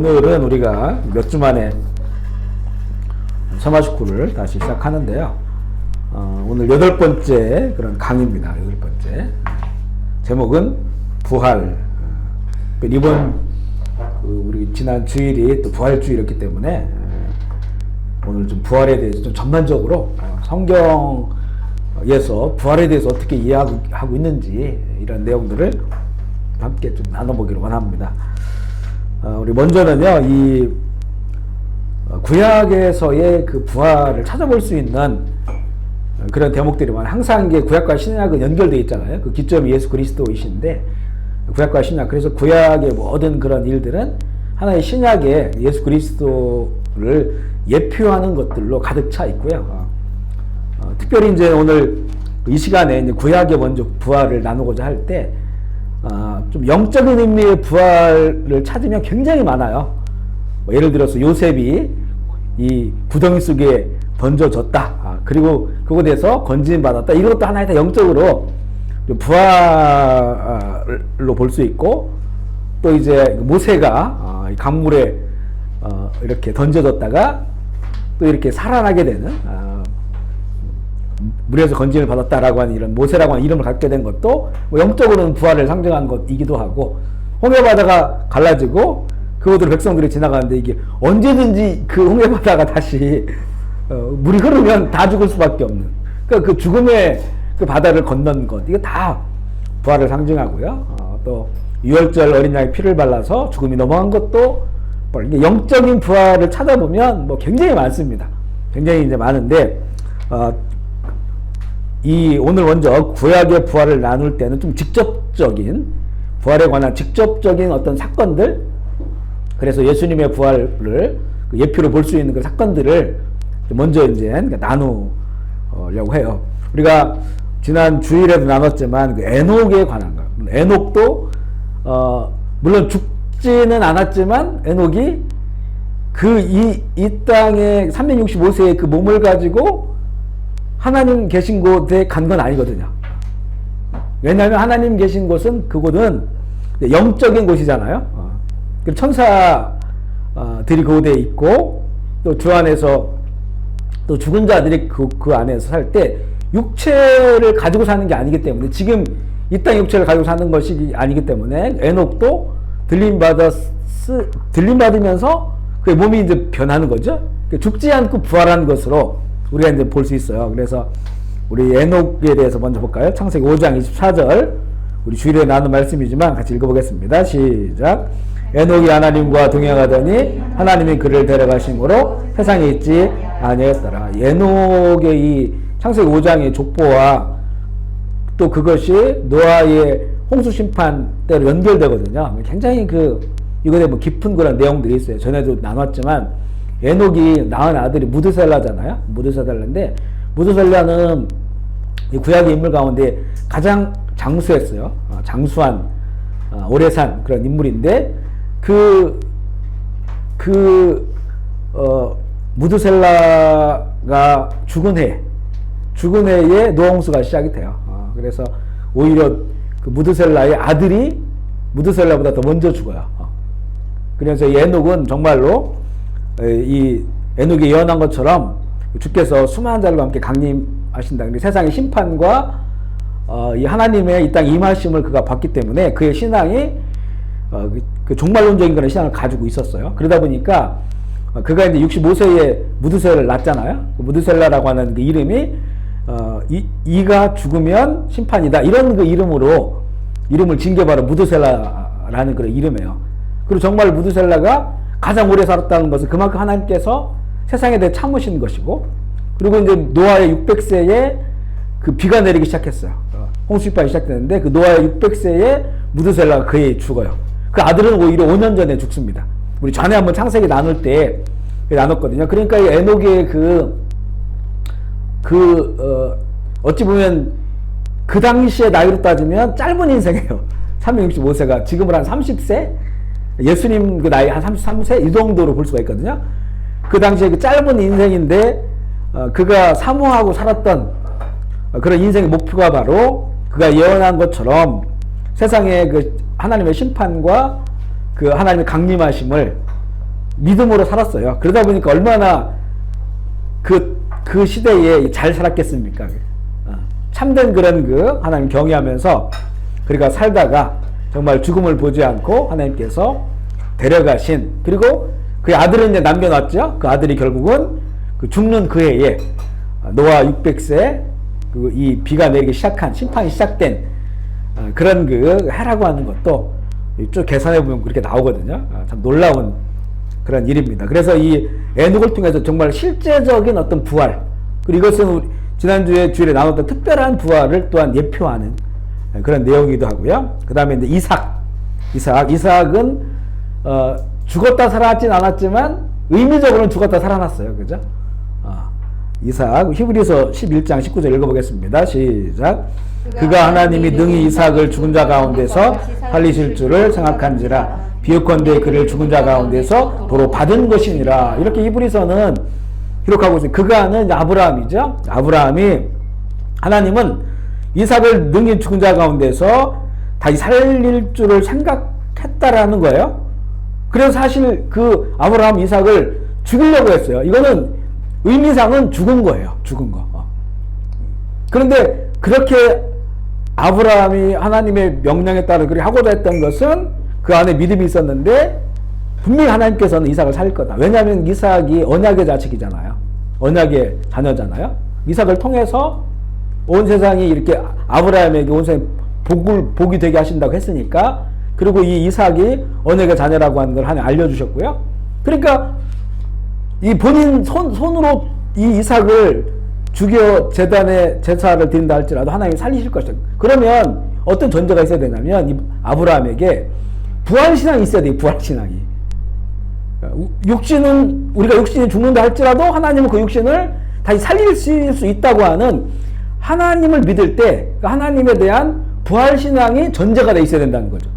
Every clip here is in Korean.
오늘은 우리가 몇 주 만에 서마스쿨을 다시 시작하는데요. 오늘 8번째 그런 강의입니다. 8번째. 제목은 부활. 이번 우리 지난 주일이 또 부활주일이었기 때문에 오늘 좀 부활에 대해서 좀 전반적으로 성경에서 부활에 대해서 어떻게 이해하고 있는지 이런 내용들을 함께 좀 나눠보기를 원합니다. 우리 먼저는요, 이 구약에서의 그 부활을 찾아볼 수 있는 그런 대목들이만 항상 이게 구약과 신약은 연결되어 있잖아요. 그 기점이 예수 그리스도이신데 구약과 신약, 그래서 구약의 모든 그런 일들은 하나의 신약에 예수 그리스도를 예표하는 것들로 가득 차 있고요. 특별히 이제 오늘 이 시간에 이제 구약의 먼저 부활을 나누고자 할 때 좀 영적인 의미의 부활을 찾으면 굉장히 많아요. 예를 들어서 요셉이 이 구덩이 속에 던져졌다. 그리고 그곳에서 건진 받았다. 이것도 하나의 다 영적으로 부활로 볼 수 있고, 또 이제 모세가 강물에 이렇게 던져졌다가 또 이렇게 살아나게 되는, 물에서 건진을 받았다라고 하는 이런 모세라고 하는 이름을 갖게 된 것도 뭐 영적으로는 부활을 상징하는 것이기도 하고, 홍해바다가 갈라지고 그곳으로 백성들이 지나가는데 이게 언제든지 그 홍해바다가 다시 물이 흐르면 다 죽을 수밖에 없는, 그러니까 그 죽음의 그 바다를 건넌 것, 이거 다 부활을 상징하고요. 또 유월절 어린 양의 피를 발라서 죽음이 넘어간 것도 영적인 부활을 찾아보면 뭐 굉장히 많습니다. 굉장히 이제 많은데, 이 오늘 먼저 구약의 부활을 나눌 때는 좀 직접적인 부활에 관한 직접적인 어떤 사건들, 그래서 예수님의 부활을 예표로 볼 수 있는 그 사건들을 먼저 이제 나누려고 해요. 우리가 지난 주일에도 나눴지만 그 에녹에 관한 거. 에녹도 물론 죽지는 않았지만 에녹이 이 땅에 365세의 그 몸을 가지고 하나님 계신 곳에 간 건 아니거든요. 왜냐하면 하나님 계신 곳은 그곳은 영적인 곳이잖아요. 천사들이 그곳에 있고 또 주 안에서 또 죽은 자들이 그 안에서 살 때 육체를 가지고 사는 게 아니기 때문에, 지금 이 땅 육체를 가지고 사는 것이 아니기 때문에 에녹도 들림받으면서 그의 몸이 이제 변하는 거죠. 죽지 않고 부활하는 것으로 우리가 이제 볼 수 있어요. 그래서 우리 에녹에 대해서 먼저 볼까요? 창세기 5장 24절. 우리 주일에 나눈 말씀이지만 같이 읽어보겠습니다. 시작. 에녹이 하나님과 동행하더니 하나님이 그를 데려가심으로 세상에 있지 아니했더라. 에녹의 이 창세기 5장의 족보와 또 그것이 노아의 홍수 심판 때로 연결되거든요. 굉장히 이거에 뭐 깊은 그런 내용들이 있어요. 전에도 나눴지만 에녹이 낳은 아들이 무드셀라잖아요. 무드셀라인데, 무드셀라는 이 구약의 인물 가운데 가장 장수했어요. 장수한, 오래 산 그런 인물인데, 무드셀라가 죽은 해에 노홍수가 시작이 돼요. 그래서 오히려 그 무드셀라의 아들이 무드셀라보다 더 먼저 죽어요. 그래서 이 에녹은 정말로 이 에녹이 예언한 것처럼 주께서 수많은 자들과 함께 강림하신다. 세상의 심판과 이 하나님의 이 땅 임하심을 그가 봤기 때문에 그의 신앙이 그 종말론적인 그런 신앙을 가지고 있었어요. 그러다 보니까 그가 이제 65세에 무드셀라를 낳잖아요. 무드셀라라고 하는 그 이름이 이가 죽으면 심판이다, 이런 그 이름을 진 게 바로 무드셀라라는 그런 이름이에요. 그리고 정말 무드셀라가 가장 오래 살았다는 것은 그만큼 하나님께서 세상에 대해 참으신 것이고, 그리고 이제 노아의 600세에 그 비가 내리기 시작했어요. 홍수심판이 시작되는데 그 노아의 600세에 무드셀라가 그 해에 죽어요. 그 아들은 오히려 5년 전에 죽습니다. 우리 전에 한번 창세기 나눌 때 나눴거든요. 그러니까 이 에녹의 어찌 보면 그 당시의 나이로 따지면 짧은 인생이에요. 365세가 지금은 한 30세? 예수님 그 나이 한 33세? 이 정도로 볼 수가 있거든요. 그 당시에 그 짧은 인생인데, 그가 사모하고 살았던 그런 인생의 목표가 바로 그가 예언한 것처럼 세상의 그 하나님의 심판과 그 하나님의 강림하심을 믿음으로 살았어요. 그러다 보니까 얼마나 그 시대에 잘 살았겠습니까? 참된 그런 하나님 경외하면서 그러니까 살다가 정말 죽음을 보지 않고 하나님께서 데려가신, 그리고 그 아들은 이제 남겨놨죠. 그 아들이 결국은 죽는 그 해에 노아 600세 이 비가 내리기 시작한, 심판이 시작된 그런 해라고 하는 것도 쭉 계산해 보면 그렇게 나오거든요. 참 놀라운 그런 일입니다. 그래서 이 에녹을 통해서 정말 실제적인 어떤 부활, 그리고 이것은 지난주에 주일에 나눴던 특별한 부활을 또한 예표하는 그런 내용이기도 하고요. 그 다음에 이제 이삭은 죽었다 살아났진 않았지만 의미적으로는 죽었다 살아났어요. 그죠? 이삭, 히브리서 11장 19절 읽어보겠습니다. 시작. 그가 하나님이 능히 이삭을 죽은 자 가운데서 살리실 줄을 생각한지라 비유컨대 그를 죽은 자 가운데서 도로 받은 것이니라. 이렇게 히브리서는 기록하고 있어요. 그가는 아브라함이죠. 아브라함이 하나님은 이삭을 능히 죽은 자 가운데서 다시 살릴 줄을 생각했다라는 거예요. 그래서 사실 그 아브라함 이삭을 죽이려고 했어요. 이거는 의미상은 죽은 거예요. 죽은 거. 그런데 그렇게 아브라함이 하나님의 명령에 따라 그렇게 하고자 했던 것은 그 안에 믿음이 있었는데 분명히 하나님께서는 이삭을 살릴 거다. 왜냐하면 이삭이 언약의 자식이잖아요. 언약의 자녀잖아요. 이삭을 통해서 온 세상이 이렇게 아브라함에게 온 세상 복이 되게 하신다고 했으니까, 그리고 이 이삭이 언약의 자녀라고 하는 걸 하나님 알려주셨고요. 그러니까 이 본인 손으로 이 이삭을 죽여 제단에 제사를 드린다 할지라도 하나님이 살리실 것이다. 그러면 어떤 전제가 있어야 되냐면 이 아브라함에게 부활신앙이 있어야 돼요. 부활신앙이. 우리가 육신이 죽는다 할지라도 하나님은 그 육신을 다시 살릴 수 있다고 하는 하나님을 믿을 때 하나님에 대한 부활신앙이 전제가 돼 있어야 된다는 거죠.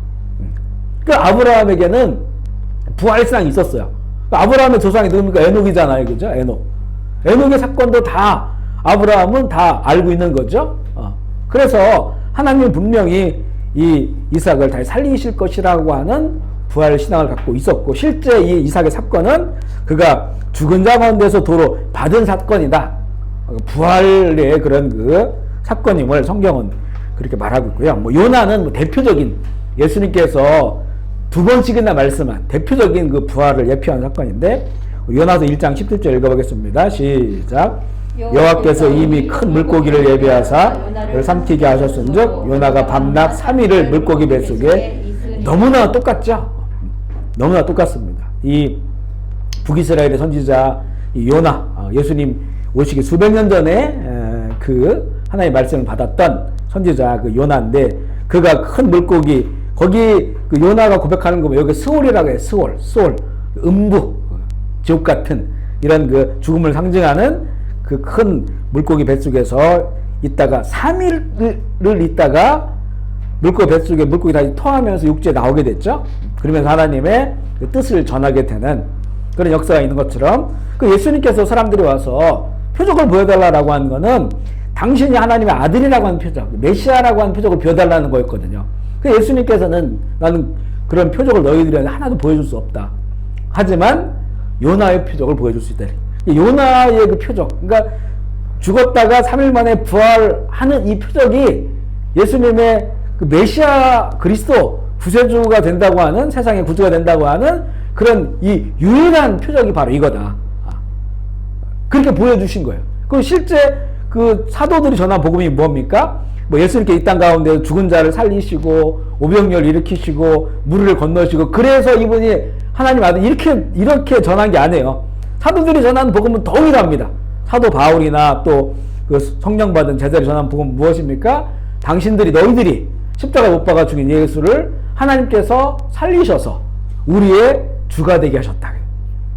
그러니까 아브라함에게는 부활신앙이 있었어요. 아브라함의 조상이 누굽니까? 에녹이잖아요. 그죠? 에녹의 사건도 다 아브라함은 다 알고 있는 거죠. 그래서 하나님은 분명히 이 이삭을 다시 살리실 것이라고 하는 부활 신앙을 갖고 있었고, 실제 이 이삭의 사건은 그가 죽은 자 가운데서 도로 받은 사건이다. 부활의 그런 사건임을 성경은 그렇게 말하고 있고요. 요나는 대표적인, 예수님께서 2번씩이나 말씀한 대표적인 부활을 예표한 사건인데, 요나서 1장 17절 읽어보겠습니다. 시작. 여호와께서 이미 큰 물고기를 예비하사 그를 삼키게 하셨은즉 요나가 밤낮 3일을 물고기 뱃속에. 너무나 똑같죠? 너무나 똑같습니다. 이 북이스라엘의 선지자 이 요나, 예수님 오시기 수백 년 전에 하나님의 말씀을 받았던 선지자 요나인데, 그가 큰 물고기, 거기 요나가 고백하는 거 보면 여기 스올이라고 해요. 스올, 음부, 지옥 같은 이런 죽음을 상징하는 그 큰 물고기 뱃속에서 있다가 3일을 있다가 물고기 뱃속에 물고기 다시 토하면서 육지에 나오게 됐죠. 그러면서 하나님의 뜻을 전하게 되는 그런 역사가 있는 것처럼, 예수님께서 사람들이 와서 표적을 보여달라고 하는 거는 당신이 하나님의 아들이라고 하는 표적, 메시아라고 하는 표적을 보여달라는 거였거든요. 예수님께서는 나는 그런 표적을 너희들한테 하나도 보여줄 수 없다. 하지만 요나의 표적을 보여줄 수 있다. 요나의 그 표적, 그러니까 죽었다가 3일 만에 부활하는 이 표적이 예수님의 메시아 그리스도 구세주가 된다고 하는, 세상의 구주가 된다고 하는 그런 이 유일한 표적이 바로 이거다. 그렇게 보여주신 거예요. 실제 사도들이 전한 복음이 뭡니까? 예수님께 이 땅 가운데 죽은 자를 살리시고 오병이어를 일으키시고 물을 건너시고, 그래서 이분이 하나님 아들 이렇게 전한 게 아니에요. 사도들이 전한 복음은 더 일합니다. 사도 바울이나 또 성령 받은 제자들이 전한 복음은 무엇입니까? 너희들이 십자가 못 박아 죽인 예수를 하나님께서 살리셔서 우리의 주가 되게 하셨다.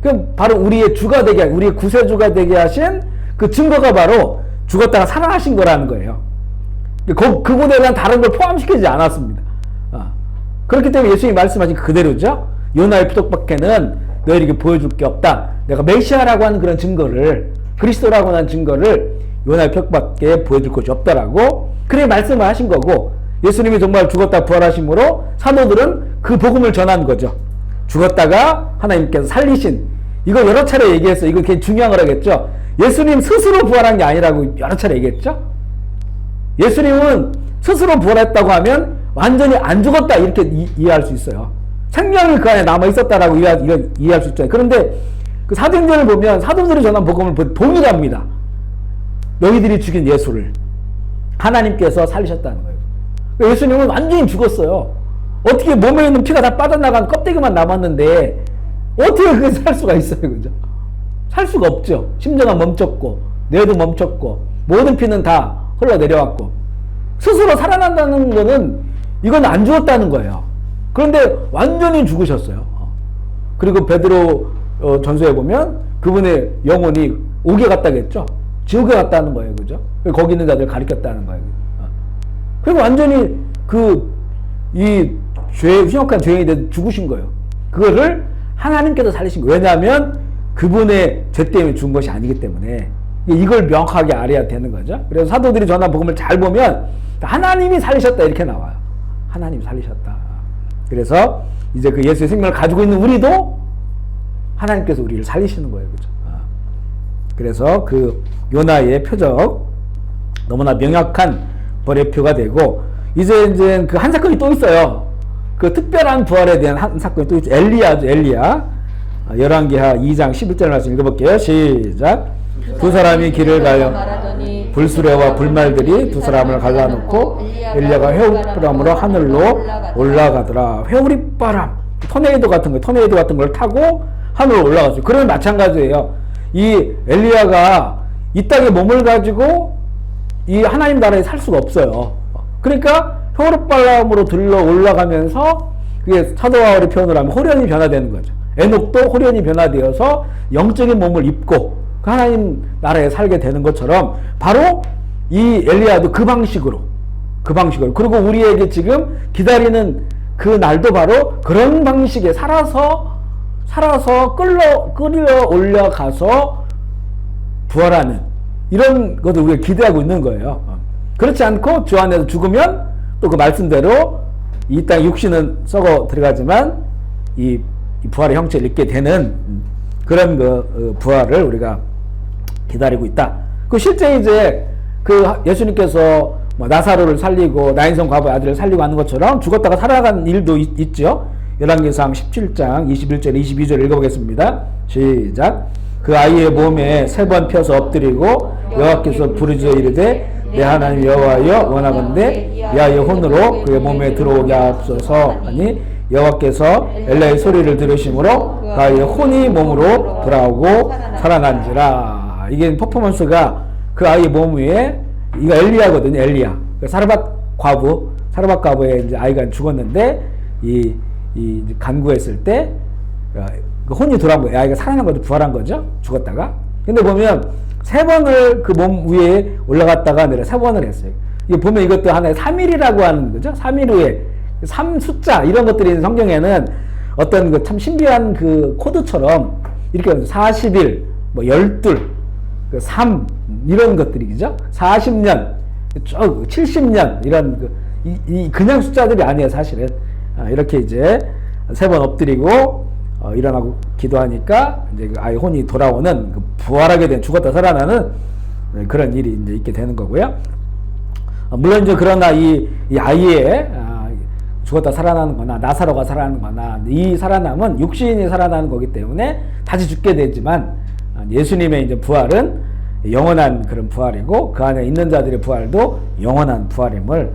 그럼 바로 우리의 주가 되게, 우리의 구세주가 되게 하신 그 증거가 바로 죽었다가 살아나신 거라는 거예요. 그분에 대한 다른 걸 포함시키지 않았습니다. 그렇기 때문에 예수님이 말씀하신 그대로죠. 요나의 표적밖에는 너희에게 보여줄 게 없다. 내가 메시아라고 하는 그런 증거를, 그리스도라고 하는 증거를 요나의 표적밖에 보여줄 것이 없다라고 그래 말씀을 하신 거고, 예수님이 정말 죽었다 부활하심으로 사도들은 그 복음을 전한 거죠. 죽었다가 하나님께서 살리신, 이거 여러 차례 얘기했어요. 이거 굉장히 중요한 거라겠죠. 예수님 스스로 부활한 게 아니라고 여러 차례 얘기했죠. 예수님은 스스로 부활했다고 하면 완전히 안 죽었다 이렇게 이해할 수 있어요. 생명이 그 안에 남아 있었다라고 이해할 수 있잖아요. 그런데 그 사도행전을 보면 사도들이 전한 복음을 동일합니다. 너희들이 죽인 예수를 하나님께서 살리셨다는 거예요. 예수님은 완전히 죽었어요. 어떻게 몸에 있는 피가 다 빠져나간 껍데기만 남았는데 어떻게 그게 살 수가 있어요, 그죠? 살 수가 없죠. 심장은 멈췄고 뇌도 멈췄고 모든 피는 다 흘러내려왔고 스스로 살아난다는 거는 이건 안 죽었다는 거예요. 그런데 완전히 죽으셨어요. 그리고 베드로 전서에 보면 그분의 영혼이 옥에 갔다겠죠. 지옥에 갔다는 거예요, 그죠? 거기 있는 자들 가리켰다는 거예요. 그리고 완전히 흉악한 죄인이 돼서 죽으신 거예요. 그거를 하나님께서 살리신 거예요. 왜냐하면 그분의 죄 때문에 죽은 것이 아니기 때문에 이걸 명확하게 알아야 되는 거죠. 그래서 사도들이 전한 복음을 잘 보면 하나님이 살리셨다 이렇게 나와요. 하나님이 살리셨다. 그래서 이제 그 예수의 생명을 가지고 있는 우리도 하나님께서 우리를 살리시는 거예요, 그죠? 그래서 그 요나의 표적 너무나 명확한 벌의표가 되고 이제 그 한 사건이 또 있어요. 그 특별한 부활에 대한 한 사건이 또 있죠. 엘리야. 열왕기하 2장 11절 말씀 읽어볼게요. 시작. 두 사람이 길을 가요. 불수레와 불말들이 두 사람을 갈라놓고 엘리야가 회오리바람으로 하늘로 올라가더라. 회오리바람, 토네이도 같은 걸 타고 하늘로 올라갔어요. 그러면 마찬가지예요. 이 엘리야가 이 땅에 몸을 가지고 이 하나님 나라에 살 수가 없어요. 그러니까 회오리바람으로 들러 올라가면서 그게 사도바울의 표현을 하면 호련히 변화되는 거죠. 에녹도 호련히 변화되어서 영적인 몸을 입고 그 하나님 나라에 살게 되는 것처럼 바로 이 엘리야도 그 방식으로 그리고 우리에게 지금 기다리는 그 날도 바로 그런 방식에 살아서 끌려 올려가서 부활하는 이런 것을 우리가 기대하고 있는 거예요. 그렇지 않고 주 안에서 죽으면 또 그 말씀대로 이 땅 육신은 썩어 들어가지만 이 부활의 형체를 입게 되는 그런 그 부활을 우리가 기다리고 있다. 그 실제 이제 그 예수님께서 뭐 나사로를 살리고 나인성 과부의 아들을 살리고 하는 것처럼 죽었다가 살아간 일도 있죠. 열왕기상 17장 21절 22절 읽어보겠습니다. 시작. 그 아이의 몸에 3번 펴서 엎드리고 여호와께서 부르짖어 이르되 내 하나님 여호와여 원하건대 야의 혼으로 그의 몸에 들어오게 하옵소서 하니 여호와께서 엘리야의 소리를 들으심으로 그 아이의 혼이 몸으로 돌아오고 살아난지라. 이게 퍼포먼스가 그 아이의 몸 위에 이거 엘리야거든요. 엘리야. 사르밧 과부의 이제 아이가 죽었는데 이 간구했을 때 혼이 돌아온 거예요. 아이가 살아난 거죠. 부활한 거죠. 죽었다가. 근데 보면 3번을 그 몸 위에 올라갔다가 내려 3번을 했어요. 이거 보면 이것도 하나의 3일이라고 하는 거죠. 3일 후에 3 숫자 이런 것들이 있는 성경에는 어떤 그 참 신비한 그 코드처럼 이렇게 40일, 뭐 12, 3 이런 것들이죠. 40년, 쭉 70년 이런 그냥 숫자들이 아니에요, 사실은. 이렇게 이제 3번 엎드리고 일어나고 기도하니까 이제 그 아이 혼이 돌아오는 그 부활하게 된 죽었다 살아나는 그런 일이 이제 있게 되는 거고요. 물론 이제 그러나 이 아이의 죽었다 살아나는 거나 나사로가 살아나는 거나 이 살아남은 육신이 살아나는 거기 때문에 다시 죽게 되지만 예수님의 이제 부활은 영원한 그런 부활이고 그 안에 있는 자들의 부활도 영원한 부활임을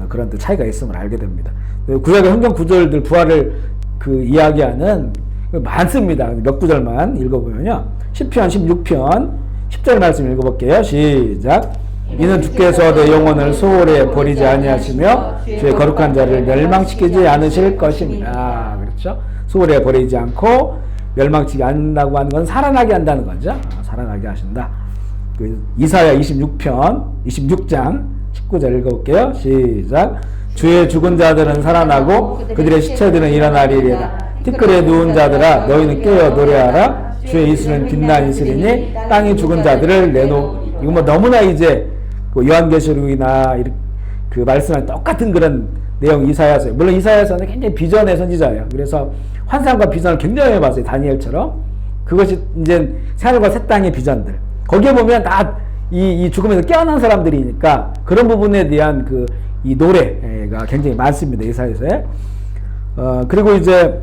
그런 또 차이가 있음을 알게 됩니다. 구약의 성경 구절들 부활을 그 이야기하는 많습니다. 몇 구절만 읽어보면요. 시편 16편 10절 말씀 읽어볼게요. 시작. 이는 주께서 내 영혼을 소홀에 버리지 아니하시며 주의 거룩한 자를 멸망시키지 않으실 것입니다. 그렇죠? 소홀에 버리지 않고 멸망시키지 않는다고 하는 건 살아나게 한다는 거죠. 살아나게 하신다. 그 이사야 26장 19절 읽어볼게요. 시작. 주의 죽은 자들은 살아나고 그들의 시체들은 일어나리이다. 티끌에 누운 자들아 너희는 깨어 노래하라. 주의 이슬은 빛나 있으리니 땅이 죽은 자들을 이거 뭐 너무나 이제 그 요한계시록이나 그 말씀랑 똑같은 그런 내용 이사야서. 물론 이사야서는 굉장히 비전의 선지자예요. 그래서 환상과 비전을 굉장히 많이 봤어요. 다니엘처럼. 그것이 이제 새하늘과 새 땅의 비전들. 거기에 보면 다 이 죽음에서 깨어난 사람들이니까 그런 부분에 대한 이 노래가 굉장히 많습니다. 이사야서에. 그리고 이제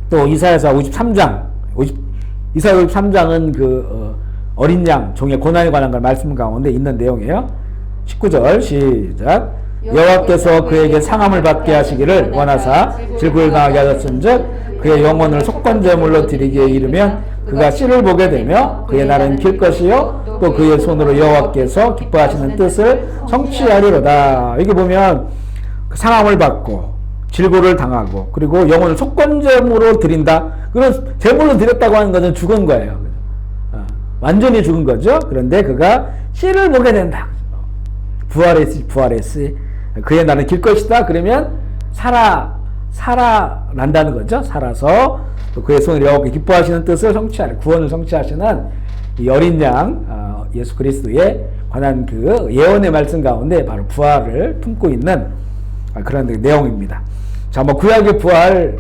또 이사야서 53장, 이사야 53장은 어린 양 종의 고난에 관한 걸 말씀 가운데 있는 내용이에요. 19절 시작. 여호와께서 그에게 상함을 받게 하시기를 원하사 질고를 당하게 하셨은즉 그의 영혼을 속건제물로 드리기에 이르면 그가 씨를 보게 되며 그의 날은 길 것이요 또 그의 손으로 여호와께서 기뻐하시는 뜻을 성취하리로다. 여기 보면 상함을 받고 질고를 당하고 그리고 영혼을 속건제물로 드린다. 그런 제물로 드렸다고 하는 것은 죽은 거예요. 완전히 죽은 거죠. 그런데 그가 씨를 보게 된다. 부활했으. 그의 날은 길 것이다. 그러면 살아난다는 거죠. 살아서 또 그의 손을 여호와께 기뻐하시는 뜻을 성취하는, 구원을 성취하시는 이 어린 양 예수 그리스도에 관한 그 예언의 말씀 가운데 바로 부활을 품고 있는 그런 내용입니다. 자, 구약의 부활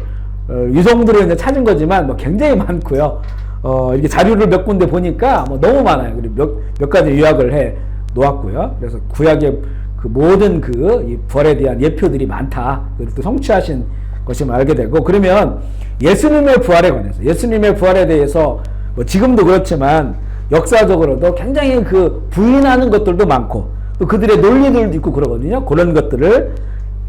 유성들을 이제 찾은 거지만 굉장히 많고요. 이렇게 자료를 몇 군데 보니까 너무 많아요. 그리고 몇 가지 요약을 해 놓았고요. 그래서 구약의 그 모든 이 부활에 대한 예표들이 많다. 그리고 또 성취하신 것임을 알게 되고, 그러면 예수님의 부활에 관해서, 예수님의 부활에 대해서 지금도 그렇지만 역사적으로도 굉장히 부인하는 것들도 많고 또 그들의 논리들도 있고 그러거든요. 그런 것들을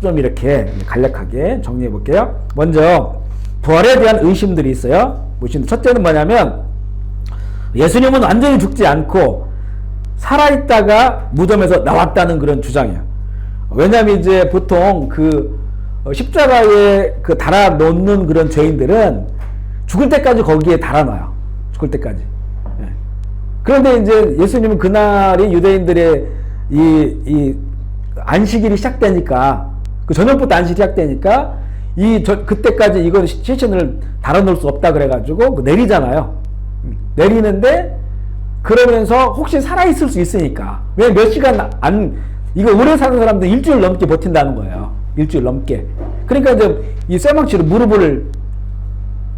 좀 이렇게 간략하게 정리해 볼게요. 먼저 부활에 대한 의심들이 있어요. 첫째는 뭐냐면 예수님은 완전히 죽지 않고 살아있다가 무덤에서 나왔다는 그런 주장이에요. 왜냐하면 이제 보통 십자가에 달아놓는 그런 죄인들은 죽을 때까지 거기에 달아놔요. 죽을 때까지. 예. 그런데 이제 예수님은 그날이 유대인들의 이 안식일이 시작되니까, 저녁부터 안식일이 시작되니까 그때까지 이걸 시신을 달아놓을 수 없다 그래가지고 내리잖아요. 내리는데 그러면서 혹시 살아있을 수 있으니까. 왜 몇 시간 이거 오래 사는 사람들 일주일 넘게 버틴다는 거예요. 일주일 넘게. 그러니까 이제 이 쇠망치로 무릎을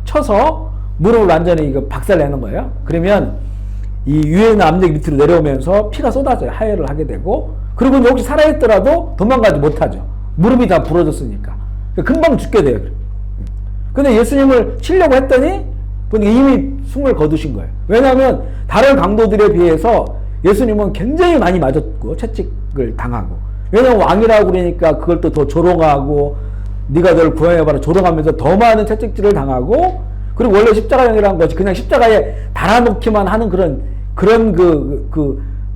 쳐서 무릎을 완전히 박살내는 거예요. 그러면 이 위에 있는 암벽 밑으로 내려오면서 피가 쏟아져요. 하혈을 하게 되고. 그리고 혹시 살아있더라도 도망가지 못하죠. 무릎이 다 부러졌으니까. 금방 죽게 돼요. 근데 예수님을 치려고 했더니 이미 숨을 거두신 거예요. 왜냐하면 다른 강도들에 비해서 예수님은 굉장히 많이 맞았고 채찍을 당하고, 왜냐하면 왕이라고 그러니까 그걸 또 더 조롱하고 네가 너를 구원해봐라 조롱하면서 더 많은 채찍질을 당하고, 그리고 원래 십자가형이라는 것이 그냥 십자가에 달아놓기만 하는 그런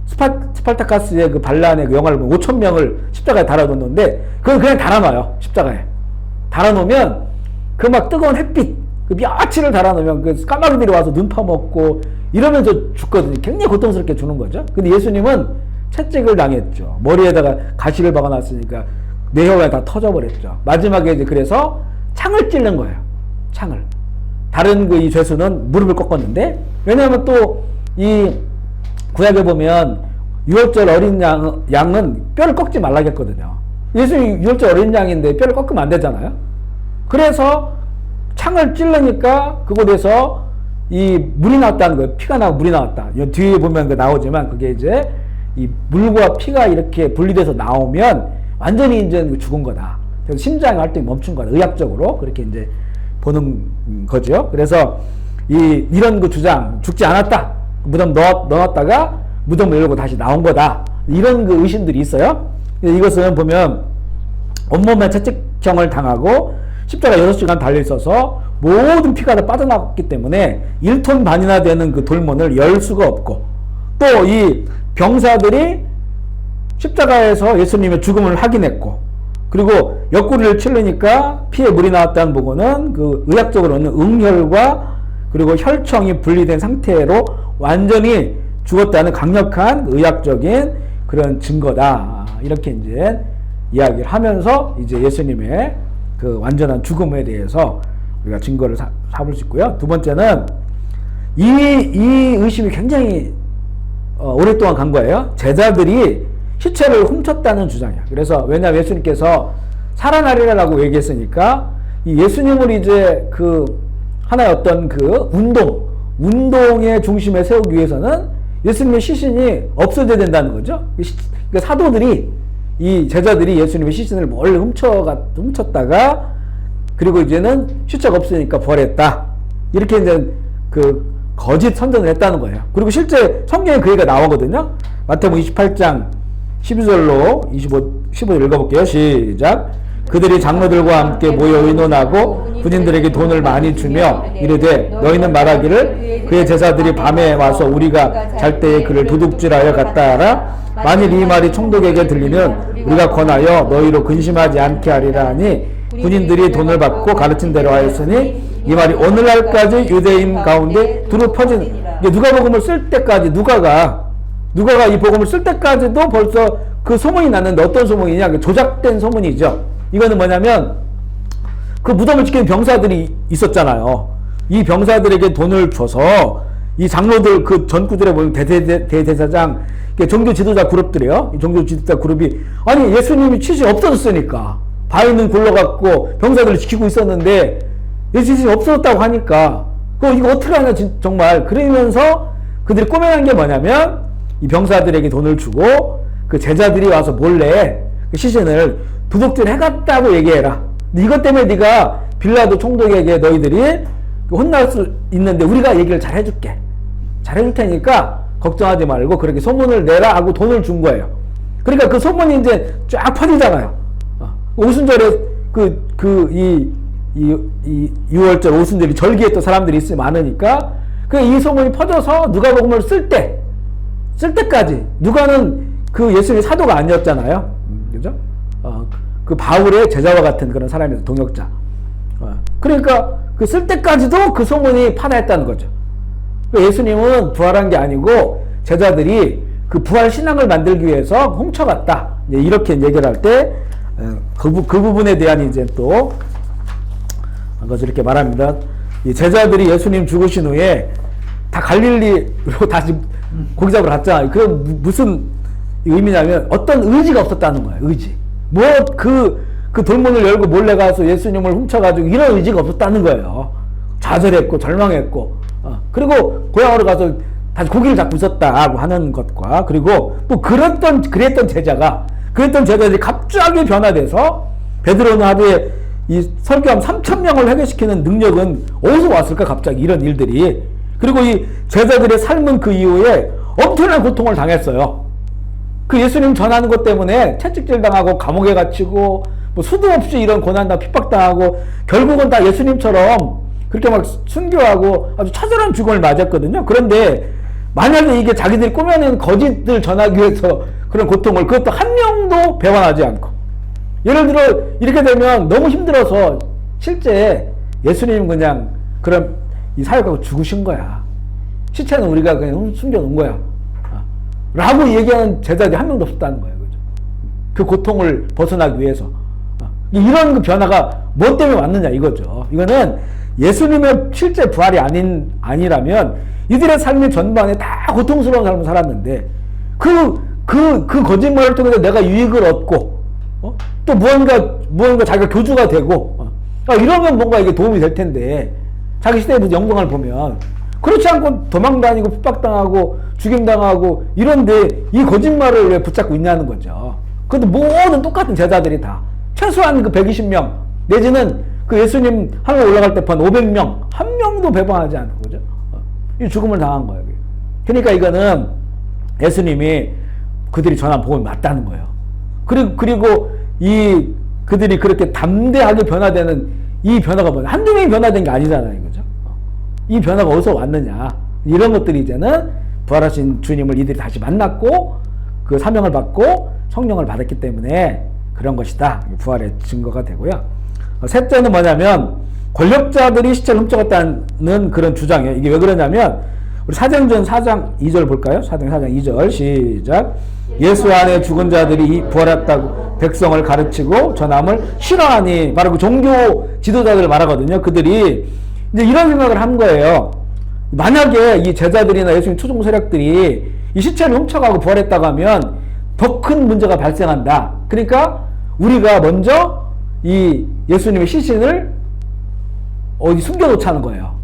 스파르타카스의 반란의 영화를 보면 5,000명을 십자가에 달아놓는데 그건 그냥 달아놔요. 십자가에 달아놓으면 막 뜨거운 햇빛 며칠을 달아놓으면 까마귀들이 와서 눈 파먹고 이러면서 죽거든요. 굉장히 고통스럽게 죽는 거죠. 근데 예수님은 채찍을 당했죠. 머리에다가 가시를 박아놨으니까 뇌혈관이 다 터져버렸죠. 마지막에 이제 그래서 창을 찔른 거예요. 창을. 다른 이 죄수는 무릎을 꺾었는데, 왜냐하면 또 이 구약에 보면 유월절 어린 양은 뼈를 꺾지 말라고 했거든요. 예수님이 유월절 어린 양인데 뼈를 꺾으면 안 되잖아요. 그래서 창을 찔르니까 그곳에서 이 물이 나왔다는 거예요. 피가 나고 물이 나왔다. 뒤에 보면 나오지만 그게 이제 이 물과 피가 이렇게 분리돼서 나오면 완전히 이제 죽은 거다. 그래서 심장 활동이 멈춘 거다. 의학적으로 그렇게 이제 보는 거죠. 그래서 이런 주장, 죽지 않았다. 무덤 넣었다가 무덤을 열고 다시 나온 거다. 이런 의심들이 있어요. 이것은 보면 온몸에 채찍형을 당하고 십자가 6시간 달려있어서 모든 피가 다 빠져나갔기 때문에 1톤 반이나 되는 돌문을 열 수가 없고, 또 이 병사들이 십자가에서 예수님의 죽음을 확인했고, 그리고 옆구리를 찔르니까 피에 물이 나왔다는 부분은 의학적으로는 응혈과 그리고 혈청이 분리된 상태로 완전히 죽었다는 강력한 의학적인 그런 증거다. 이렇게 이제 이야기를 하면서 이제 예수님의 완전한 죽음에 대해서 우리가 증거를 삼을 수 있고요. 두 번째는 이 의심이 굉장히 오랫동안 간 거예요. 제자들이 시체를 훔쳤다는 주장이야. 그래서 왜냐하면 예수님께서 살아나리라고 얘기했으니까 이 예수님을 이제 그 하나의 어떤 그 운동의 중심에 세우기 위해서는 예수님의 시신이 없어져야 된다는 거죠. 그러니까 사도들이, 이 제자들이 예수님의 시신을 몰래 훔쳤다가, 그리고 이제는 실체가 없으니까 부활했다. 이렇게 이제 그 거짓 선전을 했다는 거예요. 그리고 실제 성경에 그 얘기가 나오거든요. 마태복음 28장 12절로 15절 읽어볼게요. 시작. 그들이 장로들과 함께 모여 의논하고 군인들에게 돈을 많이 주며 이르되 너희는 말하기를 그의 제자들이 밤에 와서 우리가 잘 때에 그를 도둑질하여 갔다 하라. 만일 이 말이 총독에게 들리면 우리가 권하여 너희로 근심하지 않게 하리라 하니 군인들이 돈을 받고 가르친 대로 하였으니 이 말이 오늘날까지 유대인 가운데 두루 퍼지는, 누가복음을 쓸 때까지 누가가 이 복음을 쓸 때까지도 벌써 그 소문이 났는데, 어떤 소문이냐? 조작된 소문이죠. 이거는 뭐냐면 그 무덤을 지키는 병사들이 있었잖아요. 이 병사들에게 돈을 줘서 이 장로들, 그 전구들에 보면 대제사장, 종교 지도자 그룹들이에요. 이 종교 지도자 그룹이, 아니 예수님이 치시 없어졌으니까 바위는 굴러갔고 병사들을 지키고 있었는데 예수님이 없어졌다고 하니까 이거 어떻게 하냐 정말. 그러면서 그들이 꼬매는 게 뭐냐면 이 병사들에게 돈을 주고 그 제자들이 와서 몰래 그 시신을 도둑질 해갔다고 얘기해라. 이것 때문에 네가 빌라도 총독에게 너희들이 혼날 수 있는데 우리가 얘기를 잘 해줄게. 잘 해줄 테니까 걱정하지 말고 그렇게 소문을 내라 하고 돈을 준 거예요. 그러니까 그 소문이 이제 쫙 퍼지잖아요. 오순절에 이 6월절 오순절이 절기에 또 사람들이 있으면 많으니까 이 소문이 퍼져서 누가복음을 쓸 때까지, 누가는 그 예수님의 사도가 아니었잖아요. 그죠? 그 바울의 제자와 같은 그런 사람이었어, 동역자. 그러니까 그 쓸 때까지도 그 소문이 파다했다는 거죠. 예수님은 부활한 게 아니고 제자들이 그 부활 신앙을 만들기 위해서 훔쳐갔다. 이렇게 얘기를 할 때 그 부분에 대한 이제 또 것을 이렇게 말합니다. 이 제자들이 예수님 죽으신 후에 다 갈릴리로 다시 고기 잡으러 갔잖아요. 그건 무슨 의미냐면 어떤 의지가 없었다는 거예요. 의지. 그 돌문을 열고 몰래 가서 예수님을 훔쳐가지고 이런 의지가 없었다는 거예요. 좌절했고 절망했고, 그리고 고향으로 가서 다시 고기를 잡고 있었다고 하는 것과, 그리고 또 그랬던 제자들이 갑자기 변화돼서 베드로는 하루에 이 설교함 3,000명을 회개시키는 능력은 어디서 왔을까? 갑자기 이런 일들이. 그리고 이 제자들의 삶은 그 이후에 엄청난 고통을 당했어요. 그 예수님 전하는 것 때문에 채찍질 당하고 감옥에 갇히고 뭐 수도 없이 이런 고난당 핍박당하고 결국은 다 예수님처럼 그렇게 막 순교하고 아주 처절한 죽음을 맞았거든요. 그런데 만약에 이게 자기들이 꾸며낸 거짓을 전하기 위해서 그런 고통을, 그것도 한 명도 배반하지 않고, 예를 들어 이렇게 되면 너무 힘들어서 실제 예수님은 그냥 그런 이 사역하고 죽으신 거야. 시체는 우리가 그냥 숨겨놓은 거야. 라고 얘기하는 제자들이 한 명도 없었다는 거예요. 그죠? 그 고통을 벗어나기 위해서. 이런 그 변화가 뭐 때문에 왔느냐 이거죠. 이거는 예수님의 실제 부활이 아니라면 이들의 삶의 전반에 다 고통스러운 삶을 살았는데 그 거짓말을 통해서 내가 유익을 얻고 또 무언가 자기가 교주가 되고 이러면 뭔가 이게 도움이 될 텐데, 자기 시대의 무슨 영광을 보면 그렇지 않고 도망다니고 핍박당하고 죽임당하고 이런데 이 거짓말을 왜 붙잡고 있냐는 거죠. 그런데 모든 똑같은 제자들이 다 최소한 그 120명 내지는 그 예수님 하늘 올라갈 때 판 500명 한 명도 배반하지 않고, 그죠? 이 죽음을 당한 거예요. 그러니까 이거는 예수님이 그들이 전한 복음이 맞다는 거예요. 그리고 그들이 그렇게 담대하게 변화되는 이 변화가 뭐냐? 한두 명이 변화된 게 아니잖아요. 그죠? 이 변화가 어디서 왔느냐? 이런 것들이 이제는 부활하신 주님을 이들이 다시 만났고 그 사명을 받고 성령을 받았기 때문에 그런 것이다. 부활의 증거가 되고요. 셋째는 뭐냐면 권력자들이 시체를 훔쳐갔다는 그런 주장이에요. 이게 왜 그러냐면 우리 사도행전 4장 2절 볼까요? 사도행전 4장 2절 시작. 예수 안에 죽은 자들이 부활했다고 백성을 가르치고 전함을 싫어하니, 바로 그 종교 지도자들을 말하거든요. 그들이 이제 이런 생각을 한 거예요. 만약에 이 제자들이나 예수님 초종 세력들이 이 시체를 훔쳐가고 부활했다고 하면 더 큰 문제가 발생한다. 그러니까 우리가 먼저 이 예수님의 시신을 어디 숨겨놓자는 거예요.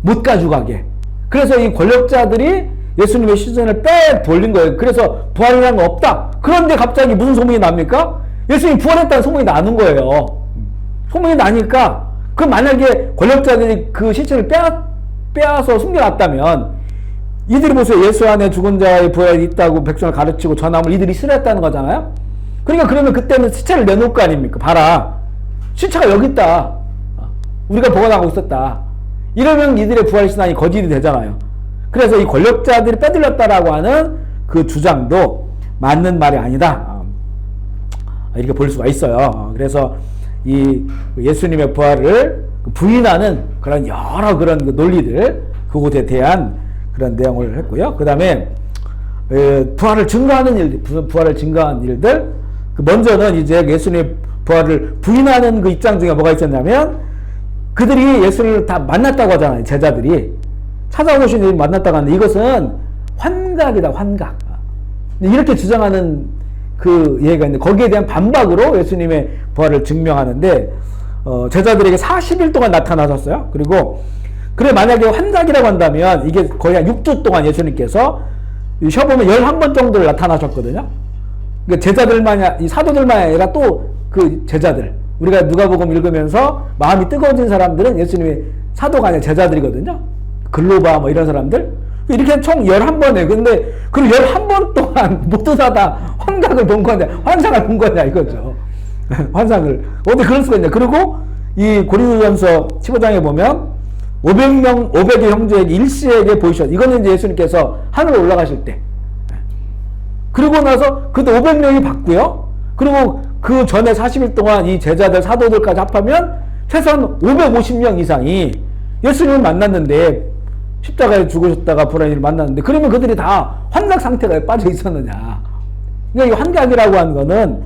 못 가져가게. 그래서 이 권력자들이 예수님의 시선을 빼 돌린 거예요. 그래서 부활이라는 거 없다. 그런데 갑자기 무슨 소문이 납니까? 예수님이 부활했다는 소문이 나는 거예요. 소문이 나니까 그 만약에 권력자들이 그 시체를 빼앗아 숨겨놨다면 이들이 보세요. 예수 안에 죽은 자의 부활이 있다고 백성을 가르치고 전함을 이들이 싫어했다는 거잖아요. 그러니까 그러면 그때는 시체를 내놓을 거 아닙니까? 봐라. 시체가 여기 있다. 우리가 보관하고 있었다. 이러면 이들의 부활신앙이 거짓이 되잖아요. 그래서 이 권력자들이 빼들렸다라고 하는 그 주장도 맞는 말이 아니다. 이렇게 볼 수가 있어요. 그래서 이 예수님의 부활을 부인하는 그런 여러 그런 그 논리들, 그것에 대한 그런 내용을 했고요. 그 다음에 부활을 증거하는 일들, 부활을 증거하는 일들. 먼저는 이제 예수님의 부활을 부인하는 그 입장 중에 뭐가 있었냐면, 그들이 예수를 다 만났다고 하잖아요. 제자들이 찾아오신 분이 만났다고 하는데, 이것은 환각이다, 환각. 이렇게 주장하는 그 얘기가 있는데, 거기에 대한 반박으로 예수님의 부활을 증명하는데, 제자들에게 40일 동안 나타나셨어요. 그리고 그래, 만약에 환각이라고 한다면 이게 거의 한 6주 동안 예수님께서 쉬어보면 11번 정도를 나타나셨거든요. 그러니까 제자들만, 이 사도들만 아니라 또 그 제자들, 우리가 누가복음 읽으면서 마음이 뜨거워진 사람들은 예수님의 사도가 아니라 제자들이거든요. 글로바 뭐 이런 사람들. 이렇게 총 11번에. 근데 그 11번 동안 모두 다 환각을 본 거냐, 환상을 본 거냐 이거죠. 환상을. 어떻게 그럴 수가 있냐. 그리고 이 고린도전서 15장에 보면 500의 형제에게 일시에게 보이셨. 이거는 이제 예수님께서 하늘로 올라가실 때. 그리고 나서 그때 500명이 봤고요. 그리고 그 전에 40일 동안 이 제자들, 사도들까지 합하면 최소한 550명 이상이 예수님을 만났는데, 십자가에 죽으셨다가 부활을 만났는데, 그러면 그들이 다 환각 상태가 빠져 있었느냐. 그러니까 이 환각이라고 하는 거는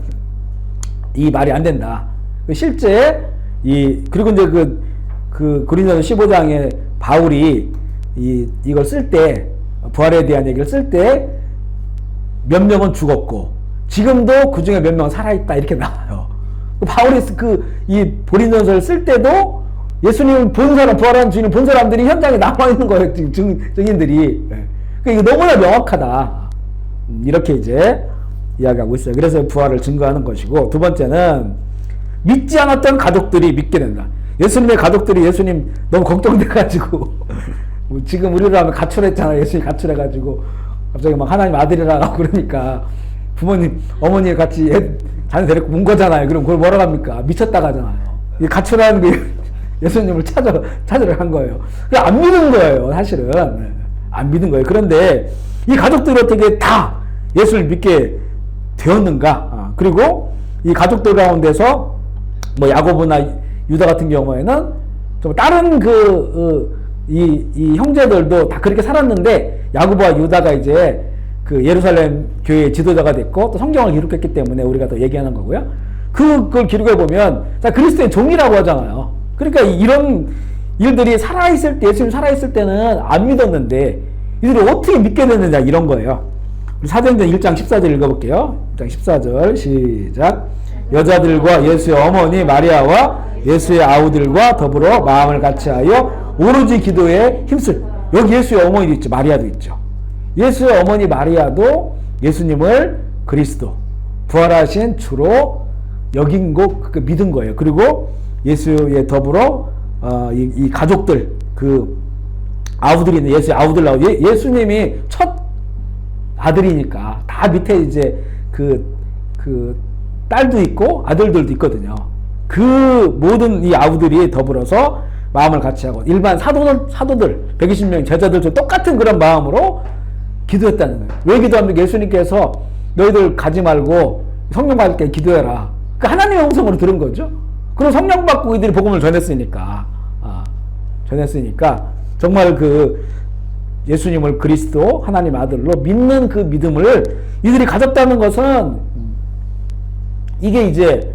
이 말이 안 된다. 실제 그리고 이제 그 고린도서 15장에 바울이 이걸 쓸 때, 부활에 대한 얘기를 쓸 때 몇 명은 죽었고 지금도 그 중에 몇 명은 살아있다 이렇게 나와요. 바울이 이 고린도서를 쓸 때도 예수님을 본 사람, 부활한 주님을 본 사람들이 현장에 남아 있는 거예요. 지금 증인들이. 그러니까 이거 너무나 명확하다. 이렇게 이제 이야기하고 있어요. 그래서 부활을 증거하는 것이고, 두 번째는 믿지 않았던 가족들이 믿게 된다. 예수님의 가족들이 예수님 너무 걱정돼가지고 지금 우리로 하면 가출했잖아요. 예수님 가출해가지고 갑자기 막 하나님 아들이라고 그러니까 부모님, 어머니 같이 자녀 데리고 온 거잖아요. 그럼 그걸 뭐라고 합니까? 미쳤다고 하잖아요. 이 가출하는 게 예수님을 찾으러 간 거예요. 안 믿은 거예요, 사실은. 안 믿은 거예요. 그런데 이 가족들이 어떻게 다 예수를 믿게 되었는가? 그리고 이 가족들 가운데서 뭐 야고보나 유다 같은 경우에는 좀 다른 이 형제들도 다 그렇게 살았는데, 야고보와 유다가 이제 그 예루살렘 교회의 지도자가 됐고 또 성경을 기록했기 때문에 우리가 또 얘기하는 거고요. 그걸 기록해 보면 그리스도의 종이라고 하잖아요. 그러니까 이런 일들이 살아있을 때, 예수님 살아있을 때는 안 믿었는데 이들이 어떻게 믿게 됐느냐, 이런 거예요. 우리 사도행전 1장 14절 읽어볼게요. 1장 14절 시작. 여자들과 예수의 어머니 마리아와 예수의 아우들과 더불어 마음을 같이하여 오로지 기도에 힘쓸. 여기 예수의 어머니도 있죠. 마리아도 있죠. 예수의 어머니 마리아도 예수님을 그리스도, 부활하신 주로 여긴 거 믿은 거예요. 그리고 예수의 더불어 이 가족들, 그 아우들이 있는 예수의 아우들 나오고, 예수님이 첫 아들이니까 다 밑에 이제 그 딸도 있고 아들들도 있거든요. 그 모든 이 아우들이 더불어서 마음을 같이 하고, 일반 사도들 120명 제자들도 똑같은 그런 마음으로 기도했다는 거예요. 왜 기도합니까? 예수님께서 너희들 가지 말고 성령 받을 때 기도해라. 그 하나님의 음성으로 들은 거죠. 그리고 성령 받고 이들이 복음을 전했으니까, 정말 예수님을 그리스도 하나님 아들로 믿는 그 믿음을 이들이 가졌다는 것은, 이게 이제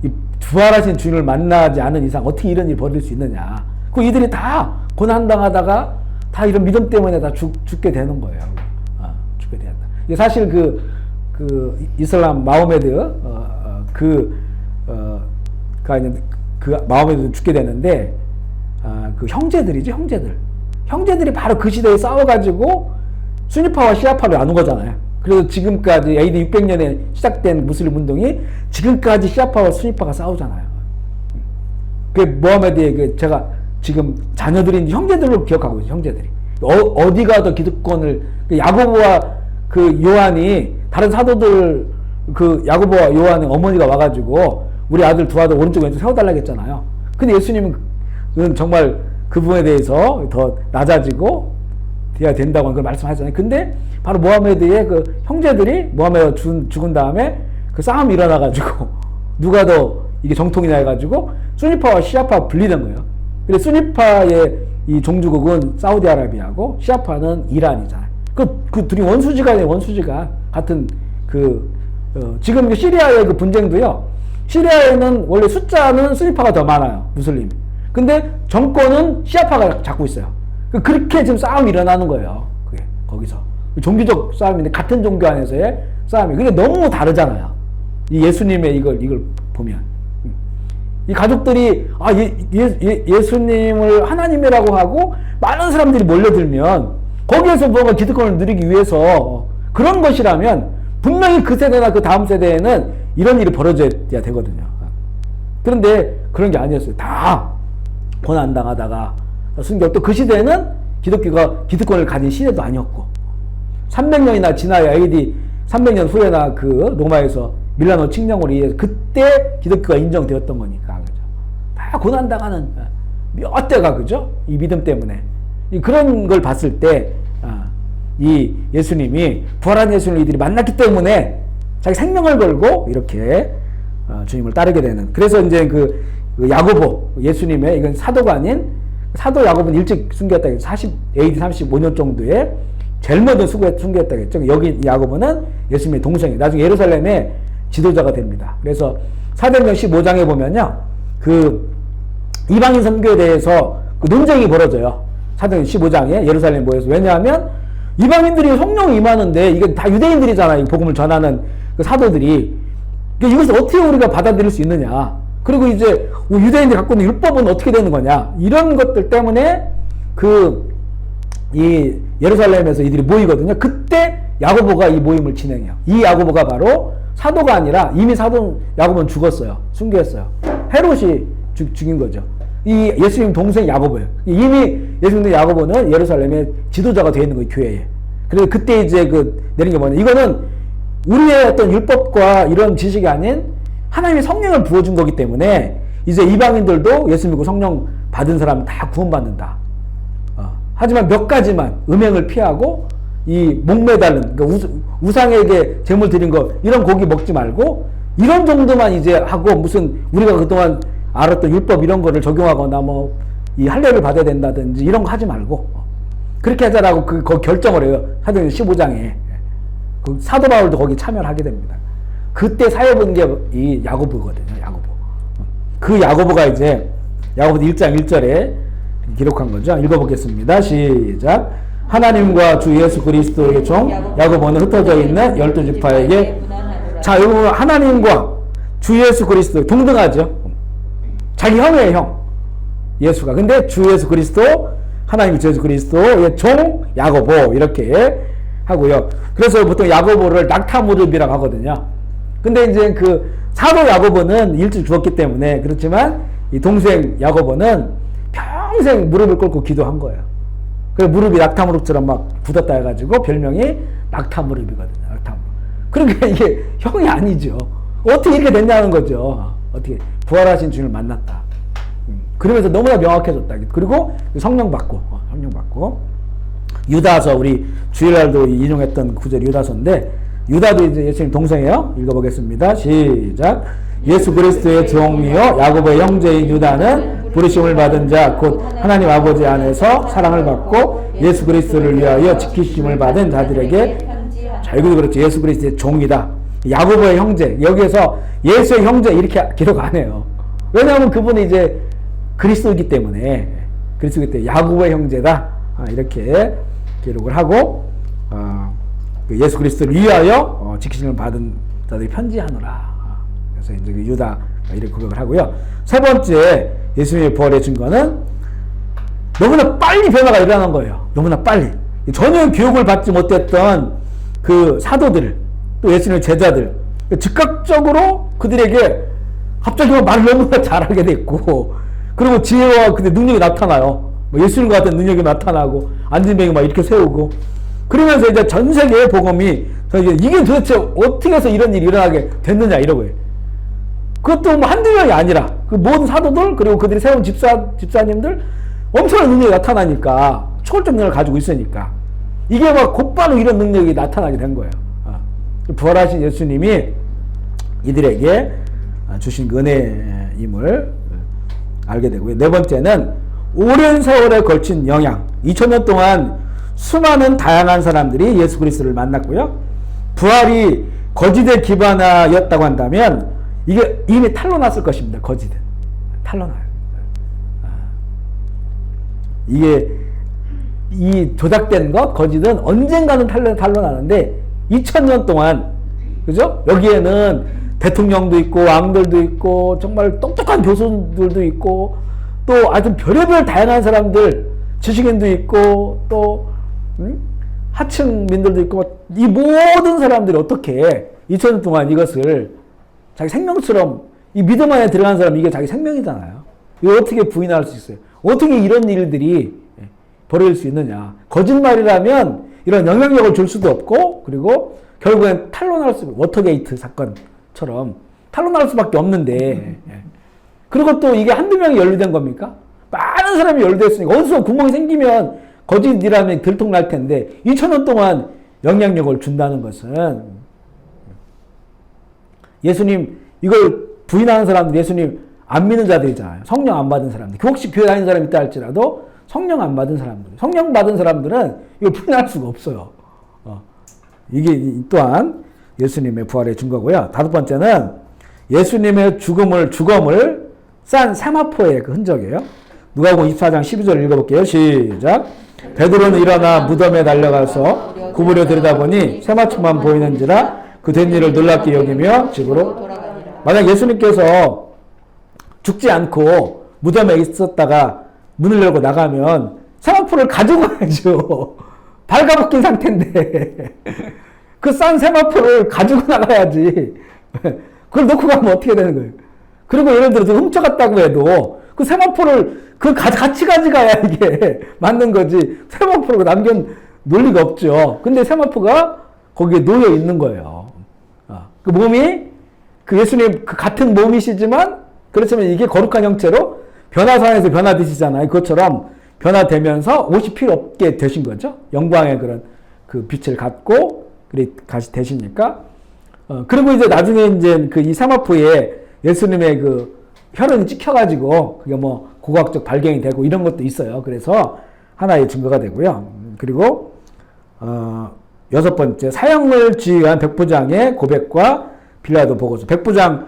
이 부활하신 주님을 만나지 않은 이상 어떻게 이런 일이 벌일 수 있느냐. 이들이 다 고난당하다가 다 이런 믿음 때문에 다 죽게 되는 거예요. 죽게 된다. 이게 사실 이슬람 마호메드 가 있는 그 마음에도 죽게 되는데 그 형제들이지 형제들이 바로 그 시대에 싸워가지고 수니파와 시아파를 나눈 거잖아요. 그래서 지금까지 AD 600년에 시작된 무슬림 운동이 지금까지 시아파와 수니파가 싸우잖아요. 그 모하메드의 제가 지금 자녀들인지 형제들로 기억하고 있어요. 형제들이 어디가 더 기득권을 야고보와 그 요한이 다른 사도들 그 야고보와 요한의 어머니가 와가지고 우리 아들 두 아들 오른쪽 왼쪽 세워달라고 했잖아요. 근데 예수님은 정말 그 부분에 대해서 더 낮아지고 돼야 된다고 그걸 말씀하셨잖아요. 근데 바로 모하메드의 그 형제들이 모하메드가 죽은 다음에 그 싸움이 일어나가지고 누가 더 이게 정통이냐 해가지고 수니파와 시아파 분리된 거예요. 근데 수니파의 이 종주국은 사우디아라비아고 시아파는 이란이잖아요. 그 둘이 원수지가 같은 지금 시리아의 그 분쟁도요. 시리아에는 원래 숫자는 수니파가 더 많아요. 무슬림. 근데 정권은 시아파가 잡고 있어요. 그렇게 지금 싸움이 일어나는 거예요. 그게 거기서 종교적 싸움인데 같은 종교 안에서의 싸움이. 그게 너무 다르잖아요. 이 예수님의 이걸 보면 이 가족들이 예수님을 하나님이라고 하고 많은 사람들이 몰려들면 거기에서 뭔가 기득권을 누리기 위해서 그런 것이라면 분명히 그 세대나 그 다음 세대에는 이런 일이 벌어져야 되거든요. 그런데 그런 게 아니었어요. 다 고난당하다가 순교. 또 그 시대에는 기독교가 기득권을 가진 시대도 아니었고 300년이나 지나야 AD 300년 후에나 그 로마에서 밀라노 칙령으로 의해 그때 기독교가 인정되었던 거니까 그죠? 다 고난당하는 몇 대가 그죠? 이 믿음 때문에 그런 걸 봤을 때 이 예수님이 부활한 예수님을 이들이 만났기 때문에 자기 생명을 걸고 이렇게 주님을 따르게 되는. 그래서 이제 그 야고보 예수님의 이건 사도가 아닌 사도 야고보는 일찍 순교했다 했죠. AD 35년 정도에 제일 먼저 순교했다고 했죠. 여기 야고보는 예수님의 동생이 나중에 예루살렘의 지도자가 됩니다. 그래서 사도행전 15장에 보면요. 그 이방인 선교에 대해서 그 논쟁이 벌어져요. 사도행전 15장에 예루살렘 모여서. 왜냐하면 이방인들이 성령이 임하는데 이게 다 유대인들이잖아요. 복음을 전하는 그 사도들이. 이것을 어떻게 우리가 받아들일 수 있느냐. 그리고 이제 유대인들이 갖고 있는 율법은 어떻게 되는 거냐. 이런 것들 때문에 이 예루살렘에서 이들이 모이거든요. 그때 야고보가 이 모임을 진행해요. 이 야고보가 바로 사도가 아니라 이미 사도 야고보는 죽었어요. 순교했어요. 헤롯이 죽인 거죠. 이 예수님 동생 야고보예요. 이미 예수님 야고보는 예루살렘의 지도자가 되어 있는 거예요. 교회에. 그래서 그때 이제 내린 게 뭐냐. 이거는 우리의 어떤 율법과 이런 지식이 아닌 하나님의 성령을 부어준 거기 때문에 이제 이방인들도 예수 믿고 성령 받은 사람 다 구원받는다. 하지만 몇 가지만 음행을 피하고 이 목매달는 그러니까 우상에게 제물 드린 거 이런 고기 먹지 말고 이런 정도만 이제 하고 무슨 우리가 그동안 알았던 율법 이런 거를 적용하거나 뭐 이 할례를 받아야 된다든지 이런 거 하지 말고 그렇게 하자라고 거 결정을 해요. 사도행전 15장에 그 사도 바울도 거기 참여를 하게 됩니다. 그때 사역한 게 이 야고보거든요. 야고보. 그 야고보가 이제 야고보 1장 1절에 기록한 거죠. 읽어보겠습니다. 시작. 하나님과 주 예수 그리스도의 종 야고보는 흩어져 있는 12지파에게. 자, 여러분 하나님과 주 예수 그리스도 동등하죠. 자기 형이에요, 형. 예수가. 근데 주 예수 그리스도, 하나님 주 예수 그리스도의 종 야고보 이렇게 하고요. 그래서 보통 야고보를 낙타무릎이라고 하거든요. 근데 이제 그 사도 야고보는 일찍 죽었기 때문에 그렇지만 이 동생 야고보는 평생 무릎을 꿇고 기도한 거예요. 그래서 무릎이 낙타무릎처럼 막 굳었다 해가지고 별명이 낙타무릎이거든요. 낙타무릎. 그러니까 이게 형이 아니죠. 어떻게 이렇게 됐냐는 거죠. 어떻게 부활하신 주님을 만났다. 그러면서 너무나 명확해졌다. 그리고 성령 받고 유다서 우리 주일날도 인용했던 구절 유다서인데 유다도 이제 예수님 동생이에요. 읽어보겠습니다. 시작. 예수 그리스도의 종이요 야고보의 형제인 유다는 부르심을 받은 자 곧 하나님 아버지 안에서 사랑을 받고 예수 그리스도를 위하여 지키심을 받은 자들에게. 자, 이것도 그렇죠. 예수 그리스도의 종이다. 야고보의 형제. 여기에서 예수의 형제 이렇게 기록 안 해요. 왜냐하면 그분이 이제 그리스도이기 때문에 야고보의 형제다. 이렇게 기록을 하고 예수 그리스도를 위하여 지키심을 받은 자들이 편지하노라. 그래서 이제 유다 이렇게 고백을 하고요. 세 번째 예수님의 부활의 증거는 너무나 빨리 변화가 일어난 거예요. 너무나 빨리. 전혀 교육을 받지 못했던 그 사도들, 또 예수님의 제자들, 즉각적으로 그들에게 갑자기 말을 너무나 잘하게 됐고, 그리고 지혜와 근데 능력이 나타나요. 예수님과 같은 능력이 나타나고, 앉은 병이 막 이렇게 세우고, 그러면서 이제 전 세계의 복음이, 이게 도대체 어떻게 해서 이런 일이 일어나게 됐느냐, 이러고요. 그것도 뭐 한두 명이 아니라, 그 모든 사도들, 그리고 그들이 세운 집사님들, 엄청난 능력이 나타나니까, 초월적 능력을 가지고 있으니까, 이게 막 곧바로 이런 능력이 나타나게 된 거예요. 부활하신 예수님이 이들에게 주신 은혜임을 알게 되고요. 네 번째는 오랜 세월에 걸친 영향. 2000년 동안 수많은 다양한 사람들이 예수 그리스도를 만났고요. 부활이 거짓의 기반화였다고 한다면 이게 이미 탄로났을 것입니다. 거짓은 탄로나요. 이게 이 조작된 것, 거짓은 언젠가는 탄로나는데 2000년 동안, 그죠? 여기에는 대통령도 있고 왕들도 있고 정말 똑똑한 교수들도 있고 또 아주 별의별 다양한 사람들, 지식인도 있고 또 하층민들도 있고, 이 모든 사람들이 어떻게 2000년 동안 이것을 자기 생명처럼, 이 믿음 안에 들어간 사람, 이게 자기 생명이잖아요. 이걸 어떻게 부인할 수 있어요? 어떻게 이런 일들이 벌어질 수 있느냐? 거짓말이라면 이런 영향력을 줄 수도 없고, 그리고 결국엔 탄로날 수, 워터게이트 사건처럼 탄로날 수밖에 없는데, 그리고 또 이게 한두 명이 연루된 겁니까? 많은 사람이 연루됐으니까 어디서 구멍이 생기면 거짓이라면 들통날 텐데 2000년 동안 영향력을 준다는 것은, 예수님 이걸 부인하는 사람들, 예수님 안 믿는 자들이잖아요. 성령 안 받은 사람들. 혹시 교회 다니는 사람이 있다 할지라도 성령 안 받은 사람들, 성령 받은 사람들은 이걸 부인할 수가 없어요. 이게 또한 예수님의 부활의 증거고요. 다섯 번째는 예수님의 죽음을 싼 세마포의 그 흔적이에요. 누가복음 24장 12절 읽어볼게요. 시작. 베드로는 일어나 무덤에 달려가서 구부려 들여다보니 세마초만 보이는지라 그 된 일을 놀랍게 여기며 집으로. 만약 예수님께서 죽지 않고 무덤에 있었다가 문을 열고 나가면 세마포를 가지고 가야죠. 발가벗긴 상태인데 그 싼 세마포를 가지고 나가야지. 그걸 놓고 가면 어떻게 되는 거예요? 그리고 예를 들어서 훔쳐갔다고 해도 그 세마포를 같이 가져가야 이게 맞는 거지. 세마포를 남겨 놓을 리가 없죠. 근데 세마포가 거기에 놓여 있는 거예요. 그 몸이 그 예수님 그 같은 몸이시지만, 그렇지만 이게 거룩한 형체로 변화산에서 변화되시잖아요. 그것처럼 변화되면서 옷이 필요 없게 되신 거죠. 영광의 그런 그 빛을 갖고 같이 되시니까. 그리고 이제 나중에 이제 그 이 세마포에 예수님의 그 혈흔이 찍혀가지고 그게 뭐 고고학적 발견이 되고 이런 것도 있어요. 그래서 하나의 증거가 되고요. 그리고 여섯 번째, 사형을 지휘한 백부장의 고백과 빌라도 보고서. 백부장,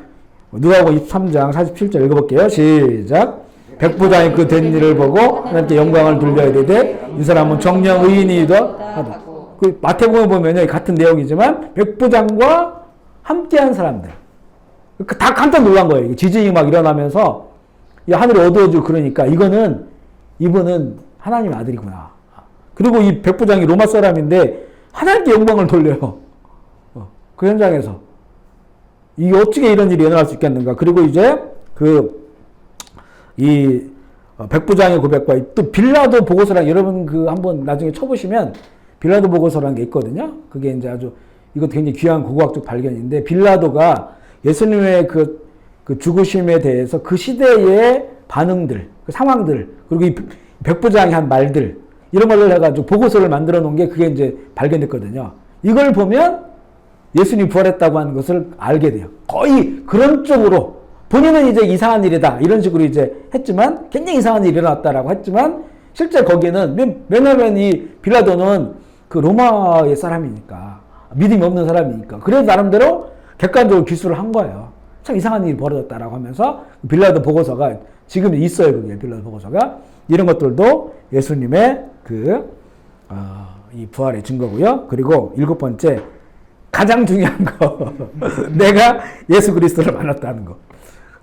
누가복음 23장 47절 읽어볼게요. 시작. 백부장이 그 된 일을 보고 하나님께 영광을 돌려야 되되 이 사람은 정령 의인이다 하다. 그 마태복음에 보면요, 같은 내용이지만 백부장과 함께한 사람들 다 깜짝 놀란 거예요. 지진이 막 일어나면서 하늘이 어두워지고, 그러니까 이분은 하나님 아들이구나. 그리고 이 백부장이 로마 사람인데 하나님께 영광을 돌려요. 그 현장에서. 이게 어떻게 이런 일이 일어날 수 있겠는가. 그리고 이제 백부장의 고백과 또 빌라도 보고서랑, 여러분 한번 나중에 쳐보시면 빌라도 보고서라는 게 있거든요. 그게 이제 아주 이것도 굉장히 귀한 고고학적 발견인데, 빌라도가 예수님의 그 죽으심에 대해서 그 시대의 반응들, 그 상황들, 그리고 이 백부장이 한 말들, 이런 걸로 해가지고 보고서를 만들어 놓은 게 그게 이제 발견됐거든요. 이걸 보면 예수님이 부활했다고 하는 것을 알게 돼요. 거의 그런 쪽으로, 본인은 이제 이상한 일이다 이런 식으로 이제 했지만, 굉장히 이상한 일이 일어났다라고 했지만, 실제 거기는, 왜냐면 이 빌라도는 그 로마의 사람이니까, 믿음이 없는 사람이니까, 그래서 나름대로 객관적으로 기술을 한 거예요. 참 이상한 일이 벌어졌다라고 하면서 빌라도 보고서가 지금 있어요. 그게 빌라도 보고서가. 이런 것들도 예수님의 이 부활의 증거고요. 그리고 일곱 번째, 가장 중요한 거 내가 예수 그리스도를 만났다는 거.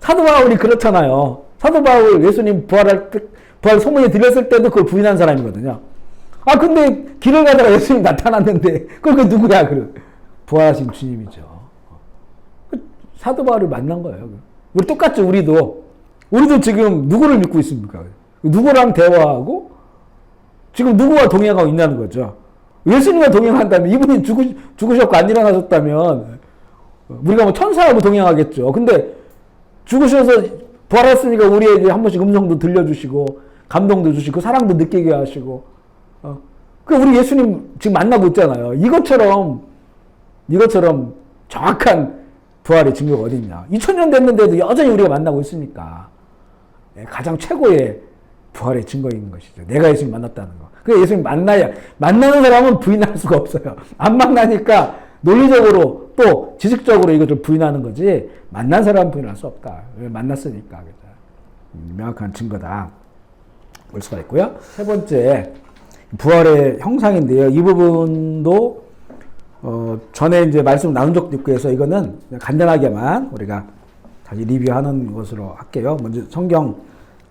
사도 바울이 그렇잖아요. 사도 바울 예수님 부활할 때, 부활 소문이 들렸을 때도 그걸 부인한 사람이거든요. 아, 근데 길을 가다가 예수님 나타났는데, 그게 누구야? 부활하신 주님이죠. 사도 바울을 만난 거예요. 우리 똑같죠, 우리도 지금 누구를 믿고 있습니까? 누구랑 대화하고, 지금 누구와 동행하고 있냐는 거죠. 예수님과 동행한다면, 이분이 죽으셨고 안 일어나셨다면, 우리가 뭐 천사하고 동행하겠죠. 근데 죽으셔서 부활했으니까 우리에게 한 번씩 음성도 들려주시고, 감동도 주시고, 사랑도 느끼게 하시고, 그 우리 예수님 지금 만나고 있잖아요. 이것처럼 정확한 부활의 증거가 어디 있냐. 2000년 됐는데도 여전히 우리가 만나고 있으니까 가장 최고의 부활의 증거인 것이죠. 내가 예수님 만났다는 거. 그 예수님 만나는 사람은 부인할 수가 없어요. 안 만나니까 논리적으로 또 지식적으로 이것을 부인하는 거지, 만난 사람은 부인할 수 없다. 왜 만났으니까. 명확한 증거다 볼 수가 있고요. 세 번째, 부활의 형상인데요. 이 부분도 전에 이제 말씀 나눈 적도 있고 해서 이거는 간단하게만 우리가 다시 리뷰하는 것으로 할게요. 먼저 성경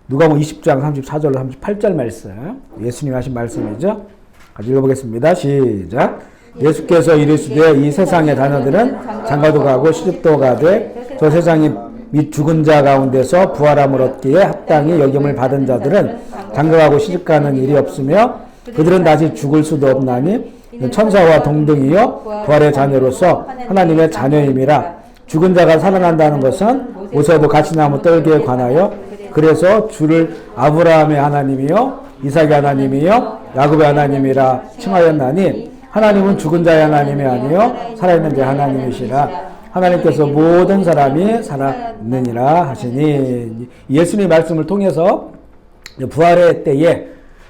누가복음 20장 34절로 38절 말씀, 예수님이 하신 말씀이죠. 같이 읽어보겠습니다. 시작. 예수께서 이르시되 이 세상의 자녀들은 장가도 가고 시집도 가되 저 세상이 및 죽은 자 가운데서 부활함을 얻기에 합당히 여김을 받은 자들은 장가가고 시집가는 일이 없으며 그들은 다시 죽을 수도 없나니 천사와 동등이요 부활의 자녀로서 하나님의 자녀임이라. 죽은 자가 살아난다는 것은 모세도 가시나무 떨기에 관하여 그래서 주를 아브라함의 하나님이요 이삭의 하나님이요 야곱의 하나님이라 칭하였나니 하나님은 죽은 자의 하나님이 아니요 살아있는 자의 하나님이시라. 하나님께서 모든 사람이 살았느니라 하시니. 예수님의 말씀을 통해서 부활의 때에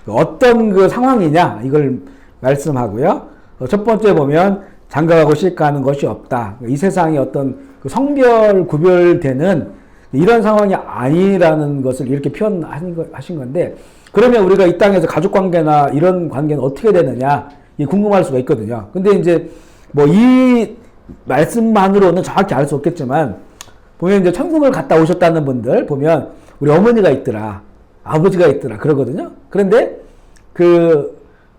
어떤 그 상황이냐 이걸 말씀하고요. 첫 번째 보면 장가가고 시집가는 것이 없다. 이 세상이 어떤 그 성별 구별되는 이런 상황이 아니라는 것을 이렇게 표현하신 건데, 그러면 우리가 이 땅에서 가족 관계나 이런 관계는 어떻게 되느냐 궁금할 수가 있거든요. 근데 이제 뭐 이 말씀만으로는 정확히 알 수 없겠지만, 보면 이제 천국을 갔다 오셨다는 분들 보면 우리 어머니가 있더라, 아버지가 있더라 그러거든요. 그런데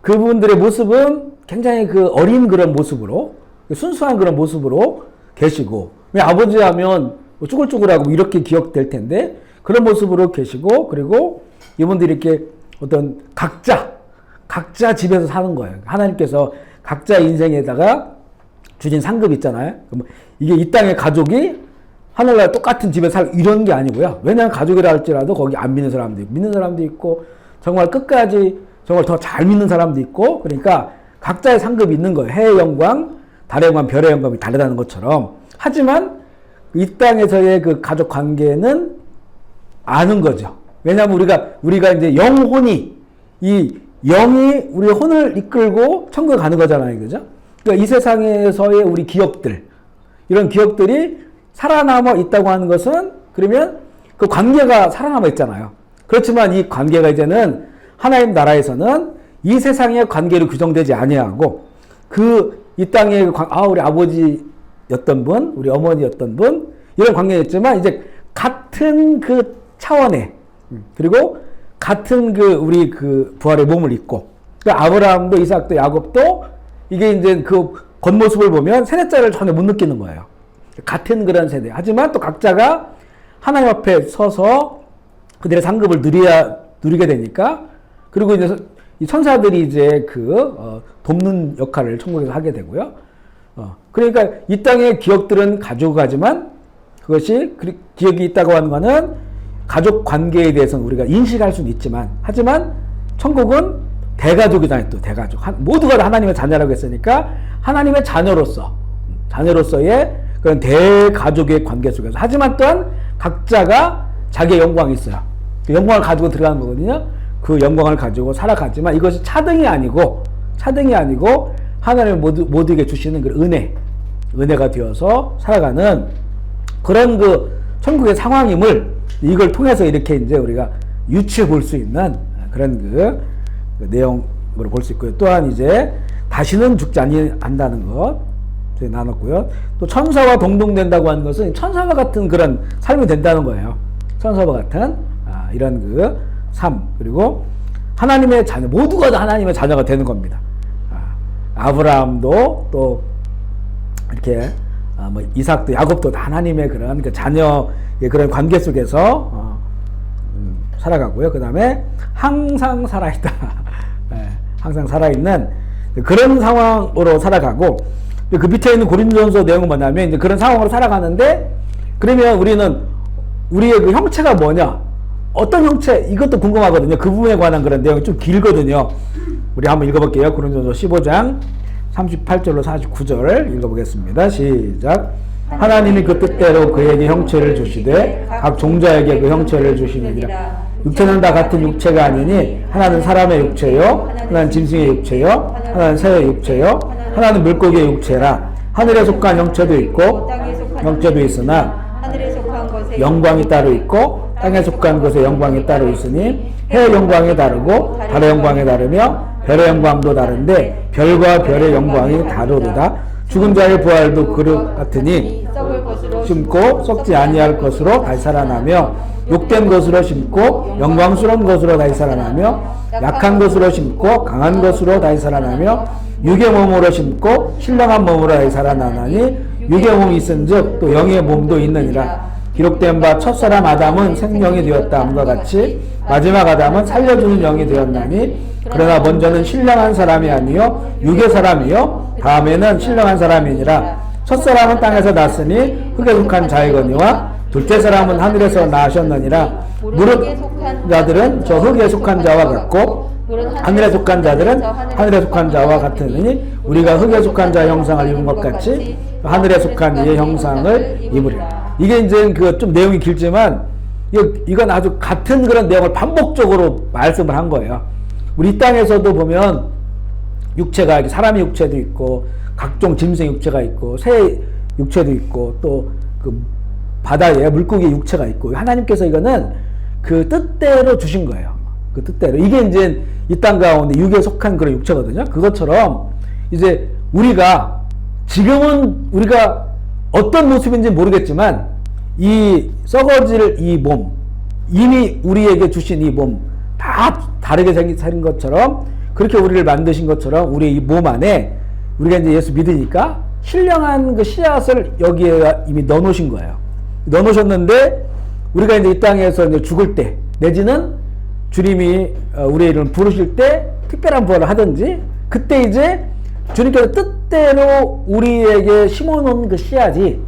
그분들의 모습은 굉장히 그 어린 그런 모습으로, 순수한 그런 모습으로 계시고, 왜 아버지 하면 쭈글쭈글하고 이렇게 기억될 텐데 그런 모습으로 계시고, 그리고 이분들이 이렇게 어떤 각자 집에서 사는 거예요. 하나님께서 각자 인생에다가 주신 상급 있잖아요. 이게 이 땅의 가족이 하늘나라 똑같은 집에 살 이런 게 아니고요. 왜냐하면 가족이라 할지라도 거기 안 믿는 사람도 있고 믿는 사람도 있고 정말 끝까지 정말 더 잘 믿는 사람도 있고, 그러니까 각자의 상급이 있는 거예요. 해의 영광, 달의 영광, 별의 영광이 다르다는 것처럼. 하지만 이 땅에서의 그 가족 관계는 아는 거죠. 왜냐하면 우리가 이제 영혼이, 이 영이 우리의 혼을 이끌고 천국에 가는 거잖아요. 그죠? 그러니까 이 세상에서의 우리 기억들, 이런 기억들이 살아남아 있다고 하는 것은, 그러면 그 관계가 살아남아 있잖아요. 그렇지만 이 관계가 이제는 하나님 나라에서는 이 세상의 관계로 규정되지 아니하고, 이 땅의 우리 아버지였던 분, 우리 어머니였던 분, 이런 관계였지만 이제 같은 그 차원의, 그리고 같은 우리 부활의 몸을 입고, 아브라함도 이삭도 야곱도 이게 이제 그 겉모습을 보면 세대짜리를 전혀 못 느끼는 거예요. 같은 그런 세대. 하지만 또 각자가 하나님 앞에 서서 그들의 상급을 누리게 되니까, 그리고 이제 이 천사들이 이제 돕는 역할을 천국에서 하게 되고요. 그러니까 이 땅의 기억들은 가지고 가지만 그것이 기억이 있다고 하는 거는 가족 관계에 대해서는 우리가 인식할 수는 있지만, 하지만 천국은 대가족이잖아요. 또 대가족. 모두가 하나님의 자녀라고 했으니까 하나님의 자녀로서의 그런 대가족의 관계 속에서, 하지만 또한 각자가 자기의 영광이 있어요. 그 영광을 가지고 들어가는 거거든요. 그 영광을 가지고 살아가지만 이것이 차등이 아니고 하나님이 모두에게 주시는 그 은혜가 되어서 살아가는 그런 천국의 상황임을 이걸 통해서 이렇게 이제 우리가 유추해 볼 수 있는 그런 내용으로 볼 수 있고요. 또한 이제 다시는 죽지 않는다는 것, 나눴고요. 또 천사와 동등된다고 하는 것은 천사와 같은 그런 삶이 된다는 거예요. 천사와 같은 이런 그 삶, 그리고 하나님의 자녀, 모두가 다 하나님의 자녀가 되는 겁니다. 아브라함도 또 이렇게 뭐 이삭도 야곱도 다 하나님의 그런 그 자녀의 그런 관계 속에서 살아가고요. 그 다음에 항상 살아있다. 항상 살아있는 그런 상황으로 살아가고, 그 밑에 있는 고린도전서 내용은 뭐냐면 이제 그런 상황으로 살아가는데, 그러면 우리는 우리의 그 형체가 뭐냐, 어떤 형체, 이것도 궁금하거든요. 그 부분에 관한 그런 내용이 좀 길거든요. 우리 한번 읽어볼게요. 고린도전서 15장 38절로 49절 읽어보겠습니다. 시작. 하나님이 그 뜻대로 그에게 형체를 주시되 각 종자에게 그 형체를 주시느니라. 육체는 다 같은 육체가 아니니 하나는 사람의 육체요, 하나는 짐승의 육체요, 하나는 새의 육체요, 하나는 물고기의 육체라. 하늘에 속한 형체도 있고 형체도 있으나 영광이 따로 있고 땅에 속한 것의 영광이 따로 있으니 해의 영광이 다르고 달의 영광이 다르며 별의 영광도 다른데 별과 별의 영광이 다르도다. 죽은 자의 부활도 그릇 같으니 심고 썩지 아니할 것으로 다시 살아나며, 욕된 것으로 심고 영광스러운 것으로 다시 살아나며, 약한 것으로 심고 강한 것으로 다시 살아나며, 육의 몸으로 심고 신령한 몸으로 다시 살아나나니 육의 몸이 있은즉 또 영의 몸도 있느니라. 기록된 바 첫사람 아담은 생명이 되었다 함과 같이 마지막 아담은 살려주는 영이 되었나니, 그러나 먼저는 신령한 사람이 아니요 육의 사람이요 다음에는 신령한 사람이니라. 첫사람은 땅에서 났으니 흙에 속한 자이거니와 둘째 사람은 하늘에서 나셨느니라. 무릇 자들은 저 흙에 속한 자와 같고 하늘에 속한 자들은 하늘에 속한 자와 같으니 우리가 흙에 속한 자의 형상을 입은 것 같이 하늘에 속한 이의 형상을 입으리라. 이게 이제 그 좀 내용이 길지만 이건 아주 같은 그런 내용을 반복적으로 말씀을 한 거예요. 우리 이 땅에서도 보면 육체가 사람의 육체도 있고 각종 짐승의 육체가 있고 새 육체도 있고 또 그 바다에 물고기 육체가 있고, 하나님께서 이거는 그 뜻대로 주신 거예요. 그 뜻대로. 이게 이제 이 땅 가운데 육에 속한 그런 육체거든요. 그것처럼 이제 우리가 지금은 우리가 어떤 모습인지 모르겠지만 이 썩어질 이 몸, 이미 우리에게 주신 이 몸 다 다르게 생긴 것처럼, 그렇게 우리를 만드신 것처럼 우리 이 몸 안에 우리가 이제 예수 믿으니까 신령한 그 씨앗을 여기에 이미 넣어 놓으신 거예요. 넣어 놓으셨는데 우리가 이제 이 땅에서 이제 죽을 때, 내지는 주님이 우리의 이름을 부르실 때 특별한 부활을 하든지, 그때 이제 주님께서 뜻대로 우리에게 심어놓은 그 씨앗이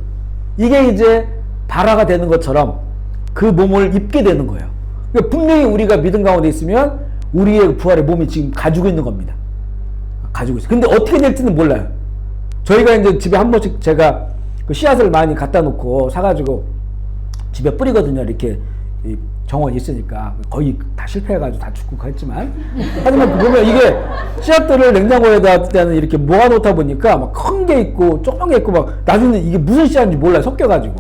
이게 이제 발화가 되는 것처럼 그 몸을 입게 되는 거예요. 그러니까 분명히 우리가 믿음 가운데 있으면 우리의 부활의 몸이 지금 가지고 있는 겁니다. 가지고 있어요. 근데 어떻게 될지는 몰라요. 저희가 이제 집에 한 번씩 제가 그 씨앗을 많이 갖다 놓고 사가지고 집에 뿌리거든요. 이렇게 정원이 있으니까 거의 다 실패해가지고 다 죽고 했지만, 하지만 보면 이게 씨앗들을 냉장고에다 때는 이렇게 모아놓다 보니까 막 큰 게 있고 조그만 게 있고 막 나중에 이게 무슨 씨앗인지 몰라요. 섞여가지고.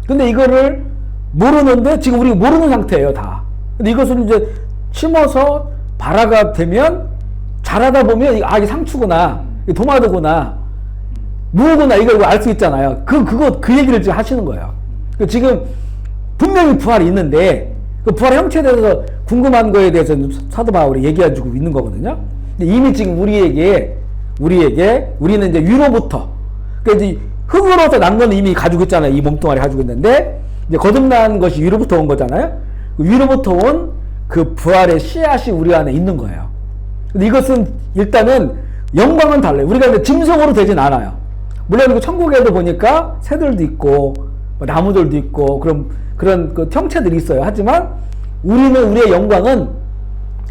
근데 이거를 모르는데 지금 우리가 모르는 상태예요, 다. 근데 이것을 이제 심어서 발화가 되면 자라다 보면 이게 상추구나, 이게 토마토구나, 무구나, 이걸 알 수 있잖아요. 그 얘기를 지금 하시는 거예요. 지금 분명히 부활이 있는데 그 부활의 형체에 대해서 궁금한 거에 대해서 사도 바울이 얘기해주고 있는 거거든요. 근데 이미 지금 우리에게 우리는 이제 위로부터, 그러니까 이제 흙으로서 난 건 이미 가지고 있잖아요. 이 몸뚱아리 가지고 있는데 이제 거듭난 것이 위로부터 온 거잖아요. 위로부터 온 그 부활의 씨앗이 우리 안에 있는 거예요. 근데 이것은 일단은 영광은 달라요. 우리가 이제 짐승으로 되진 않아요. 물론 그 천국에도 보니까 새들도 있고 나무들도 있고 그런 그 형체들이 있어요. 하지만 우리의 영광은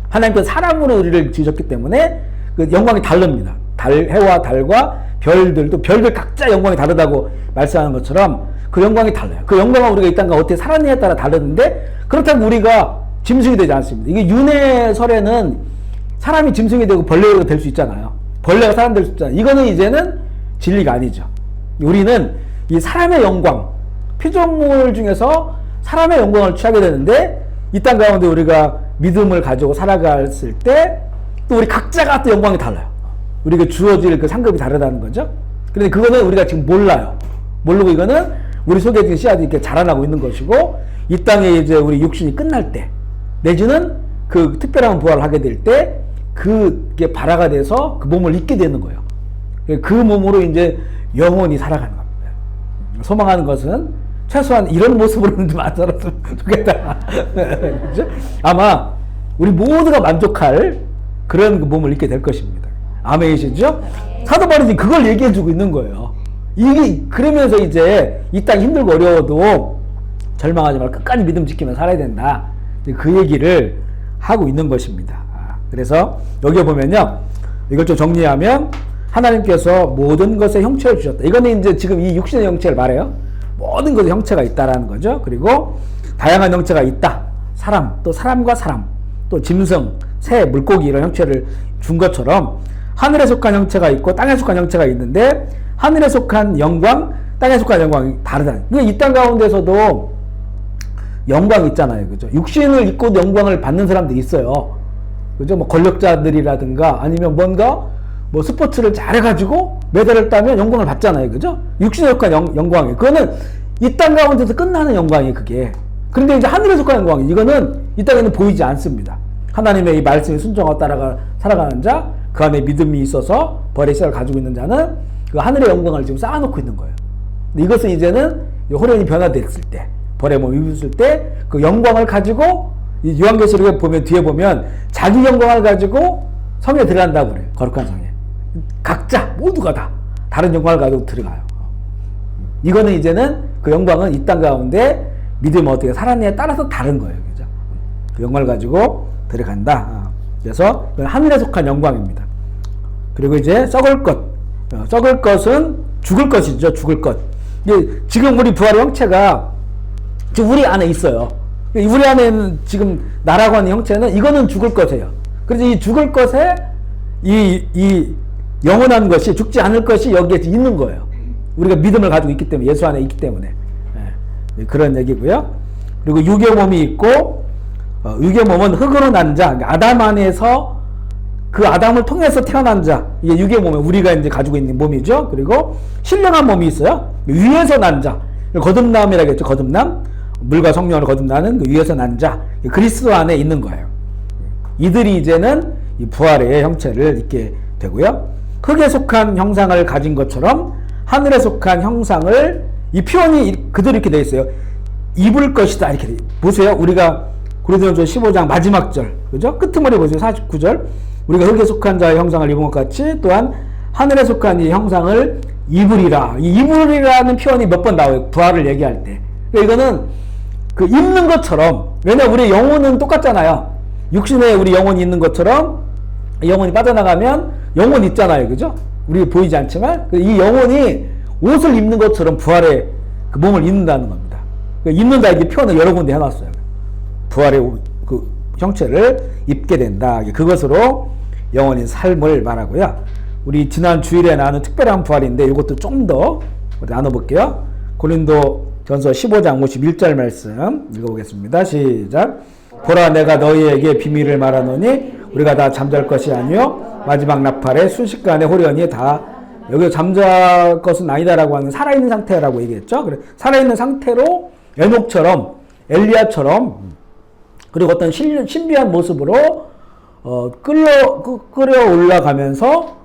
하나님께서 사람으로 우리를 지으셨기 때문에 그 영광이 다릅니다. 해와 달과 별들도 별들 각자 영광이 다르다고 말씀하는 것처럼 그 영광이 달라요. 그 영광은 우리가 이 땅과 어떻게 살았느냐에 따라 다르는데, 그렇다고 우리가 짐승이 되지 않습니다. 이게 윤회설에는 사람이 짐승이 되고 벌레가 될 수 있잖아요. 벌레가 사람 될 수 있잖아요. 이거는 이제는 진리가 아니죠. 우리는 이 사람의 영광, 피조물 중에서 사람의 영광을 취하게 되는데, 이 땅 가운데 우리가 믿음을 가지고 살아갔을 때 또 우리 각자가 또 영광이 달라요. 우리가 주어질 그 상급이 다르다는 거죠. 그런데 그거는 우리가 지금 몰라요. 모르고 이거는 우리 속에 지금 씨앗이 이렇게 자라나고 있는 것이고, 이 땅에 이제 우리 육신이 끝날 때, 내지는 그 특별한 부활을 하게 될 때, 그게 발화가 돼서 그 몸을 입게 되는 거예요. 그 몸으로 이제 영원히 살아가는 겁니다. 소망하는 것은 최소한 이런 모습으로는 좀 안 살았으면 좋겠다. 그죠? 아마 우리 모두가 만족할 그런 그 몸을 입게 될 것입니다. 아멘이시죠? 사도 바울이 그걸 얘기해주고 있는 거예요. 이게 그러면서 이제 이 땅 힘들고 어려워도 절망하지 말고 끝까지 믿음 지키며 살아야 된다. 그 얘기를 하고 있는 것입니다. 그래서 여기 보면요, 이걸 좀 정리하면 하나님께서 모든 것의 형체를 주셨다. 이거는 이제 지금 이 육신의 형체를 말해요. 모든 것의 형체가 있다라는 거죠. 그리고 다양한 형체가 있다. 사람, 또 사람과 사람, 또 짐승, 새, 물고기 이런 형체를 준 것처럼 하늘에 속한 형체가 있고 땅에 속한 형체가 있는데, 하늘에 속한 영광, 땅에 속한 영광이 다르다. 그러니까 이 땅 가운데서도 영광이 있잖아요. 그죠? 육신을 입고 영광을 받는 사람들이 있어요. 그죠? 뭐 권력자들이라든가 아니면 뭔가 뭐 스포츠를 잘해가지고 메달을 따면 영광을 받잖아요. 그죠? 육신에 속한 영광이. 그거는 이 땅 가운데서 끝나는 영광이 그게. 그런데 이제 하늘에 속한 영광이, 이거는 이 땅에는 보이지 않습니다. 하나님의 이 말씀에 순종하고 따라가 살아가는 자, 그 안에 믿음이 있어서 벌의 씨앗을 가지고 있는 자는 그 하늘의 영광을 지금 쌓아놓고 있는 거예요. 근데 이것은 이제는 호련이 변화됐을 때, 벌의 몸을 입었을 때 그 영광을 가지고, 이 요한계시록에 보면 뒤에 보면 자기 영광을 가지고 성에 들어간다고 그래요. 거룩한 성에. 각자 모두가 다 다른 영광을 가지고 들어가요. 이거는 이제는 그 영광은 이 땅 가운데 믿음이 어떻게 살았느냐에 따라서 다른 거예요. 그죠? 그 영광을 가지고 들어간다. 그래서 하늘에 속한 영광입니다. 그리고 이제 썩을 것. 썩을 것은 죽을 것이죠. 죽을 것. 지금 우리 부활의 형체가 지금 우리 안에 있어요. 우리 안에는 지금 나라고 하는 형체는 이거는 죽을 것이에요. 그래서 이 죽을 것에 이 영원한 것이, 죽지 않을 것이 여기에 있는 거예요. 우리가 믿음을 가지고 있기 때문에, 예수 안에 있기 때문에. 그런 얘기고요. 그리고 육의 몸이 있고, 육의 몸은 흙으로 난 자, 아담 안에서 그 아담을 통해서 태어난 자, 이게 육의 몸에 우리가 이제 가지고 있는 몸이죠. 그리고 신령한 몸이 있어요. 위에서 난 자, 거듭남이라고 했죠. 거듭남, 물과 성령을 거듭나는 그 위에서 난 자, 그리스도 안에 있는 거예요. 이들이 이제는 이 부활의 형체를 입게 되고요. 흙에 속한 형상을 가진 것처럼 하늘에 속한 형상을, 이 표현이 그대로 이렇게 되어 있어요. 입을 것이다 이렇게 돼. 보세요. 우리가 고린도전서 15장 마지막 절, 그죠? 끄트머리 보세요. 49절. 우리가 흙에 속한 자의 형상을 입은 것 같이 또한 하늘에 속한 이 형상을 입으리라. 이 입으리라는 표현이 몇 번 나와요. 부활을 얘기할 때. 그러니까 이거는 그 입는 것처럼, 왜냐 우리 영혼은 똑같잖아요. 육신에 우리 영혼이 있는 것처럼 영혼이 빠져나가면 영혼 있잖아요. 그죠? 우리 보이지 않지만 이 영혼이 옷을 입는 것처럼 부활의 그 몸을 입는다는 겁니다. 입는다 이게 표현을 여러 군데 해놨어요. 부활의 그 형체를 입게 된다. 그것으로 영원히 삶을 말하고요. 우리 지난 주일에 나눈 특별한 부활인데 이것도 좀 더 나눠볼게요. 고린도 전서 15장 51절 말씀 읽어보겠습니다. 시작. 보라 내가 너희에게 비밀을 말하노니 우리가 다 잠잘 것이 아니요 마지막 나팔에 순식간에 호련히 다, 여기 잠잘 것은 아니다라고 하는 살아있는 상태라고 얘기했죠. 그래, 살아있는 상태로 에녹처럼 엘리야처럼, 그리고 어떤 신비한 모습으로 끌어 올라가면서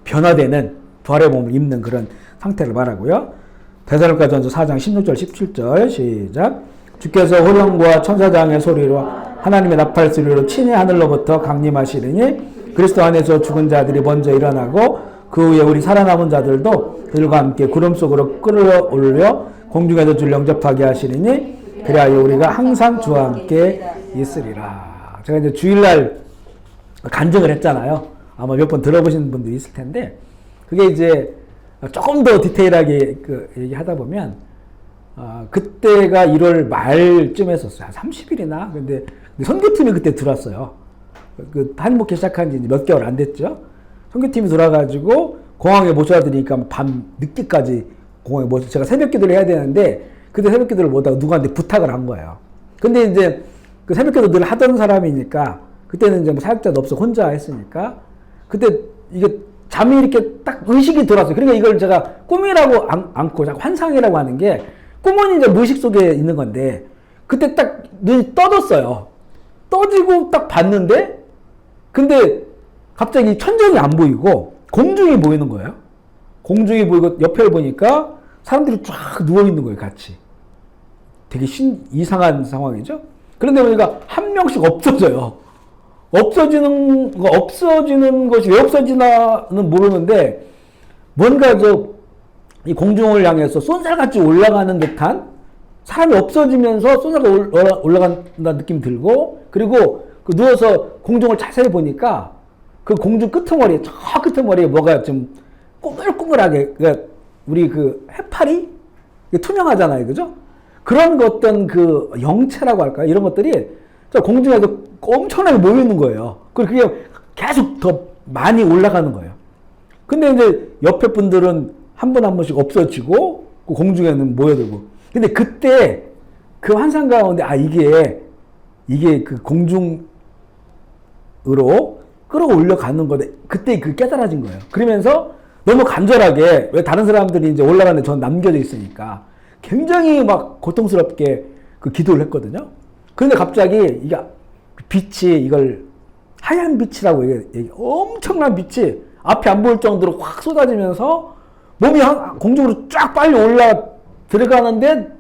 변화되는 부활의 몸을 입는 그런 상태를 말하고요. 데살로니가전서 4장 16절 17절 시작. 주께서 호령과 천사장의 소리로 하나님의 나팔 소리로 친히 하늘로부터 강림하시리니 그리스도 안에서 죽은 자들이 먼저 일어나고 그 후에 우리 살아남은 자들도 그들과 함께 구름 속으로 끌어올려 공중에서 주를 영접하게 하시리니 그리하여 우리가 항상 주와 함께 있으리라. 제가 이제 주일날 간증을 했잖아요. 아마 몇 번 들어보신 분들이 있을 텐데, 그게 이제 조금 더 디테일하게 얘기하다 보면, 그때가 1월 말쯤 했었어요. 한 30일이나? 근데 선교팀이 그때 들어왔어요. 한목회 시작한 지 몇 개월 안 됐죠. 선교팀이 들어와가지고 공항에 모셔다 드리니까 밤 늦게까지 공항에 모셔, 제가 새벽 기도를 해야 되는데, 그때 새벽 기도를 못하고 누구한테 부탁을 한 거예요. 근데 이제 그 새벽 기도 늘 하던 사람이니까, 그때는 이제 뭐 사역자도 없어 혼자 했으니까, 그때 이게 잠이 이렇게 딱 의식이 들어왔어요. 그러니까 이걸 제가 꿈이라고 않고 환상이라고 하는 게, 꿈은 이제 무의식 속에 있는 건데, 그때 딱 눈이 떠졌어요. 떠지고 딱 봤는데, 근데 갑자기 천정이 안 보이고 공중이 보이는 거예요. 공중이 보이고 옆에 보니까 사람들이 쫙 누워 있는 거예요, 같이. 되게 이상한 상황이죠. 그런데 보니까 한 명씩 없어져요. 없어지는 것이 왜 없어지나는 모르는데, 뭔가 이 공중을 향해서 쏜살같이 올라가는 듯한, 사람이 없어지면서 쏜살같이 올라간다는 느낌이 들고, 그리고 그 누워서 공중을 자세히 보니까 그 공중 끄트머리에, 저 끄트머리에 뭐가 좀 꾸물꾸물하게, 그러니까 우리 그 해파리? 투명하잖아요, 그죠? 그런 어떤 그 영체라고 할까요? 이런 것들이 공중에서 엄청나게 모이는 거예요. 그리고 그게 계속 더 많이 올라가는 거예요. 근데 이제 옆에 분들은 한 분 한 번씩 없어지고, 그 공중에는 모여들고. 근데 그때 그 환상 가운데, 이게 그 공중으로 끌어올려 가는 거다. 그때 그 깨달아진 거예요. 그러면서 너무 간절하게, 왜 다른 사람들이 이제 올라가는데 전 남겨져 있으니까 굉장히 막 고통스럽게 그 기도를 했거든요. 그런데 갑자기 이게 빛이, 이걸 하얀 빛이라고 엄청난 빛이 앞에 안 보일 정도로 확 쏟아지면서 몸이 공중으로 쫙 빨리 올라 들어가는데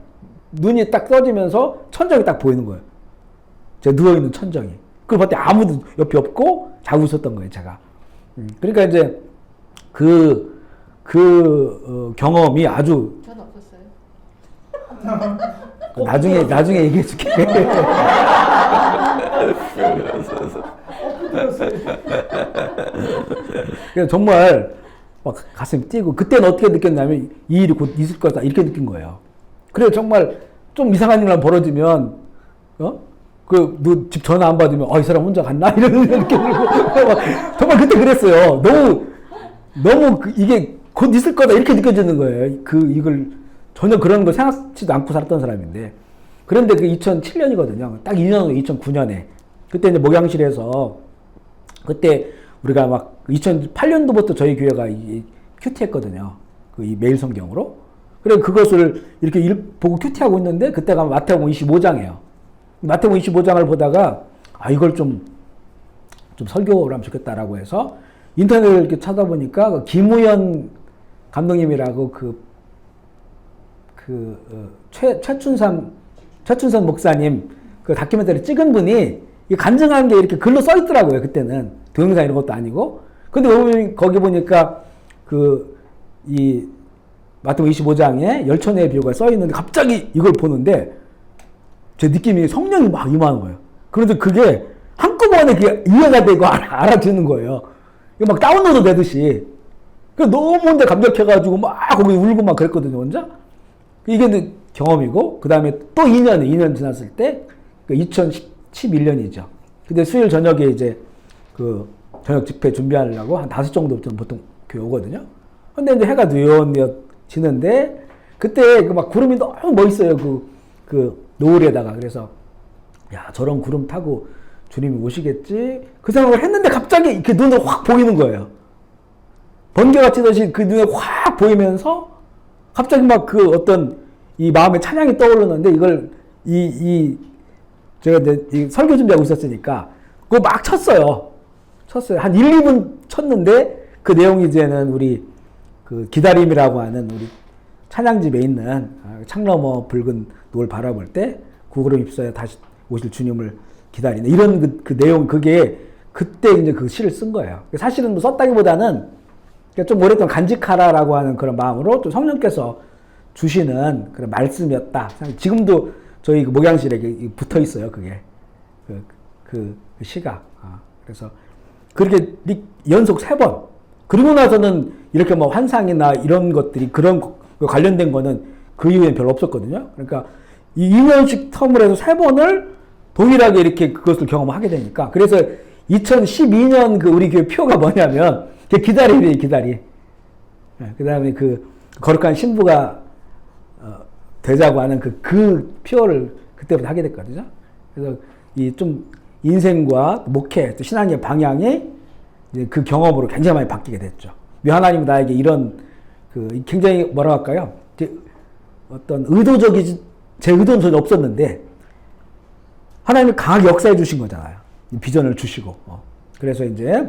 눈이 딱 떠지면서 천정이 딱 보이는 거예요. 제가 누워있는 천정이. 그걸 봤더니 아무도 옆에 없고 자고 있었던 거예요, 제가. 그러니까 이제 경험이 아주. 전 없었어요. 나중에 얘기해 줄게. 그래서 정말 막 가슴이 뛰고, 그때는 어떻게 느꼈냐면 이 일이 곧 있을 거다 이렇게 느낀 거예요. 그래서 정말 좀 이상한 일만 벌어지면, 너 집 전화 안 받으면, 이 사람 혼자 갔나? 이런 느낌 들고, 정말 그때 그랬어요. 너무 이게 곧 있을 거다 이렇게 느껴지는 거예요. 이걸 전혀 그런 거 생각지도 않고 살았던 사람인데. 그런데 그 2007년이거든요. 딱 2년 후 2009년에. 그때 이제 목양실에서, 그때 우리가 막 2008년도부터 저희 교회가 큐티했거든요. 이 매일 성경으로. 그래 그것을 이렇게 보고 큐티하고 있는데, 그때가 마태복음 25장이에요. 마태복음 25장을 보다가, 이걸 좀 설교를 하면 좋겠다라고 해서 인터넷을 이렇게 찾아보니까 김우현 감독님이라고 최춘선 목사님 그 다큐멘터리 찍은 분이 간증한 게 이렇게 글로 써 있더라고요. 그때는 동영상 이런 것도 아니고. 근데 거기 보니까 이 마태복음 25장에 열천의 비유가 써 있는데, 갑자기 이걸 보는데 제 느낌이 성령이 막 임하는 거예요. 그런데 그게 한꺼번에 그게 이해가 되고 알아듣는 거예요. 이거 막 다운로드 되듯이. 너무 혼자 감격해가지고 막 거기 울고 막 그랬거든요, 혼자. 이게 경험이고, 그 다음에 또 2년 지났을 때, 2011년이죠. 근데 수요일 저녁에 이제 저녁 집회 준비하려고 한 5 정도부터는 보통 교회 오거든요. 근데 이제 해가 뉘어지는데, 그때 막 구름이 너무 멋있어요. 노을에다가. 그래서, 저런 구름 타고 주님이 오시겠지? 그 생각을 했는데 갑자기 이렇게 눈으로 확 보이는 거예요. 번개가 치듯이 그 눈에 확 보이면서 갑자기 막 어떤 이 마음의 찬양이 떠오르는데, 이걸 제가 이 설교 준비하고 있었으니까 그거 막 쳤어요. 한 1, 2분 쳤는데, 그 내용이 이제는 우리 기다림이라고 하는 우리 찬양집에 있는 창 너머 붉은 노을 바라볼 때 구구름 휩싸여 다시 오실 주님을 기다리는 이런 그 내용, 그게 그때 이제 그 시를 쓴 거예요. 사실은 뭐 썼다기보다는 좀 오랫동안 간직하라라고 하는 그런 마음으로 좀 성령께서 주시는 그런 말씀이었다. 지금도 저희 목양실에 붙어 있어요, 그게. 그 시가. 그래서 그렇게 연속 3번. 그리고 나서는 이렇게 뭐 환상이나 이런 것들이 그런 관련된 거는 그 이후에는 별로 없었거든요. 그러니까 이 2년씩 텀을 해서 3번을 동일하게 이렇게 그것을 경험하게 되니까. 그래서 2012년 우리 교회 표가 뭐냐면, 기다림이에요, 기다림. 그 다음에 거룩한 신부가 되자고 하는 그 표를 그때부터 하게 됐거든요. 그래서 좀 인생과 목회, 또 신앙의 방향이 그 경험으로 굉장히 많이 바뀌게 됐죠. 하나님이 나에게 이런 굉장히 뭐라 할까요? 어떤 의도적이지, 제 의도는 전혀 없었는데 하나님이 강하게 역사해 주신 거잖아요. 비전을 주시고. 그래서 이제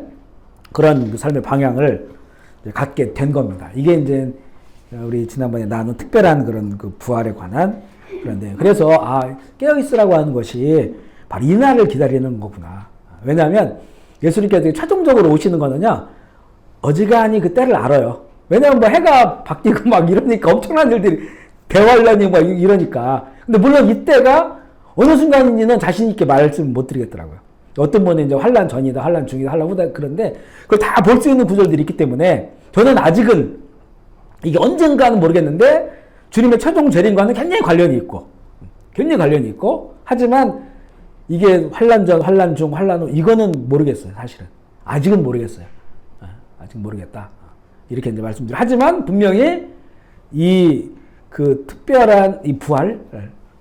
그런 그 삶의 방향을 갖게 된 겁니다. 이게 이제 우리 지난번에 나눈 특별한 그런 그 부활에 관한 그런 내용. 그래서 깨어있으라고 하는 것이 바로 이 날을 기다리는 거구나. 왜냐하면 예수님께서 최종적으로 오시는 거는요, 어지간히 그 때를 알아요. 왜냐하면 뭐 해가 바뀌고 막 이러니까 엄청난 일들이 대환란이 막 이러니까. 근데 물론 이때가 어느 순간인지는 자신 있게 말씀 못 드리겠더라고요. 어떤 분은 이제 환란 전이다, 환란 중이다, 환란 후다 그런데 그걸 다 볼 수 있는 구절들이 있기 때문에 저는 아직은 이게 언젠가는 모르겠는데 주님의 최종 재림과는 굉장히 관련이 있고 하지만 이게 환란 전, 환란 중, 환란 후 이거는 모르겠어요. 사실은 아직은 모르겠어요. 아직 모르겠다. 이렇게 이제 말씀드려. 하지만 분명히 이 그 특별한 이 부활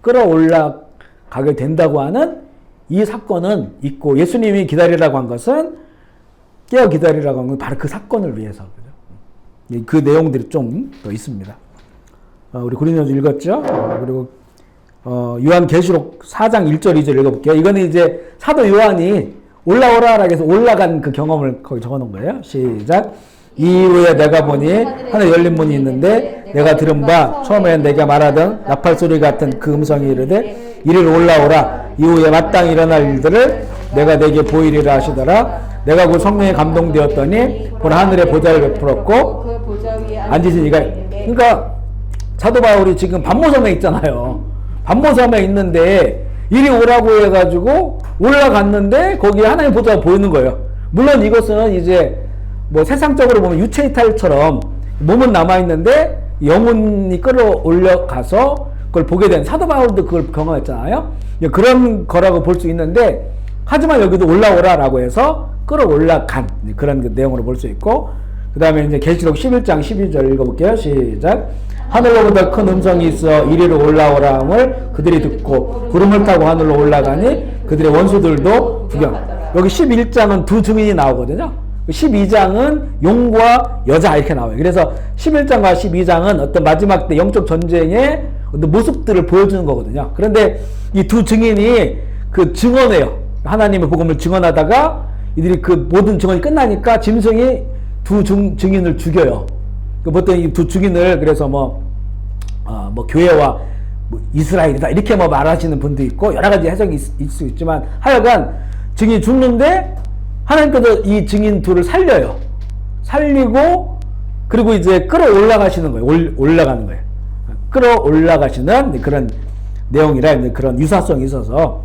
끌어올라가게 된다고 하는 이 사건은 있고, 예수님이 기다리라고 한 것은 깨어 기다리라고 한 건 바로 그 사건을 위해서. 그 내용들이 좀 더 있습니다. 우리 고린도서 읽었죠? 그리고 요한계시록 4장 1절 2절 읽어볼게요. 이거는 이제 사도 요한이 올라오라라고 해서 올라간 그 경험을 거기 적어놓은 거예요. 시작. 이후에 내가 보니 하늘 열린 문이 있는데 내가 들은 바 처음에 내가 말하던 나팔 소리 같은 그 음성이 이르되 이를 올라오라. 이후에 마땅히 일어날 일들을 내가 내게 보이리라 하시더라. 내가 그 성령에 감동되었더니 보라 하늘에 보좌를 베풀었고 앉으신 이가, 그러니까 사도 바울이 지금 반모섬에 있잖아요. 반모섬에 있는데 이리 오라고 해가지고 올라갔는데 거기에 하나님 보좌가 보이는 거예요. 물론 이것은 이제 뭐 세상적으로 보면 유체이탈처럼 몸은 남아있는데 영혼이 끌어올려 가서 그걸 보게 된, 사도 바울도 그걸 경험했잖아요. 그런 거라고 볼 수 있는데, 하지만 여기도 올라오라라고 해서 끌어올라간 그런 그 내용으로 볼 수 있고, 그 다음에 이제 계시록 11장 12절 읽어볼게요. 시작. 하늘로부터 큰 음성이 있어 이리로 올라오라 함을 그들이 듣고 구름을 타고 하늘로 올라가니 그들의 원수들도 구경. 여기 11장은 두 증인이 나오거든요. 12장은 용과 여자 이렇게 나와요. 그래서 11장과 12장은 어떤 마지막 때 영적 전쟁의 어떤 모습들을 보여주는 거거든요. 그런데 이 두 증인이 그 증언해요. 하나님의 복음을 증언하다가 이들이 그 모든 증언이 끝나니까 짐승이 두 증인을 죽여요. 보통 이 두 증인을 그래서 뭐 교회와 뭐 이스라엘이다 이렇게 뭐 말하시는 분도 있고 여러 가지 해석이 있을 수 있지만 하여간 증인이 죽는데 하나님께서 이 증인 둘을 살려요. 살리고 그리고 이제 끌어올라가시는 거예요. 올라가는 거예요. 끌어올라가시는 그런 내용이라 그런 유사성이 있어서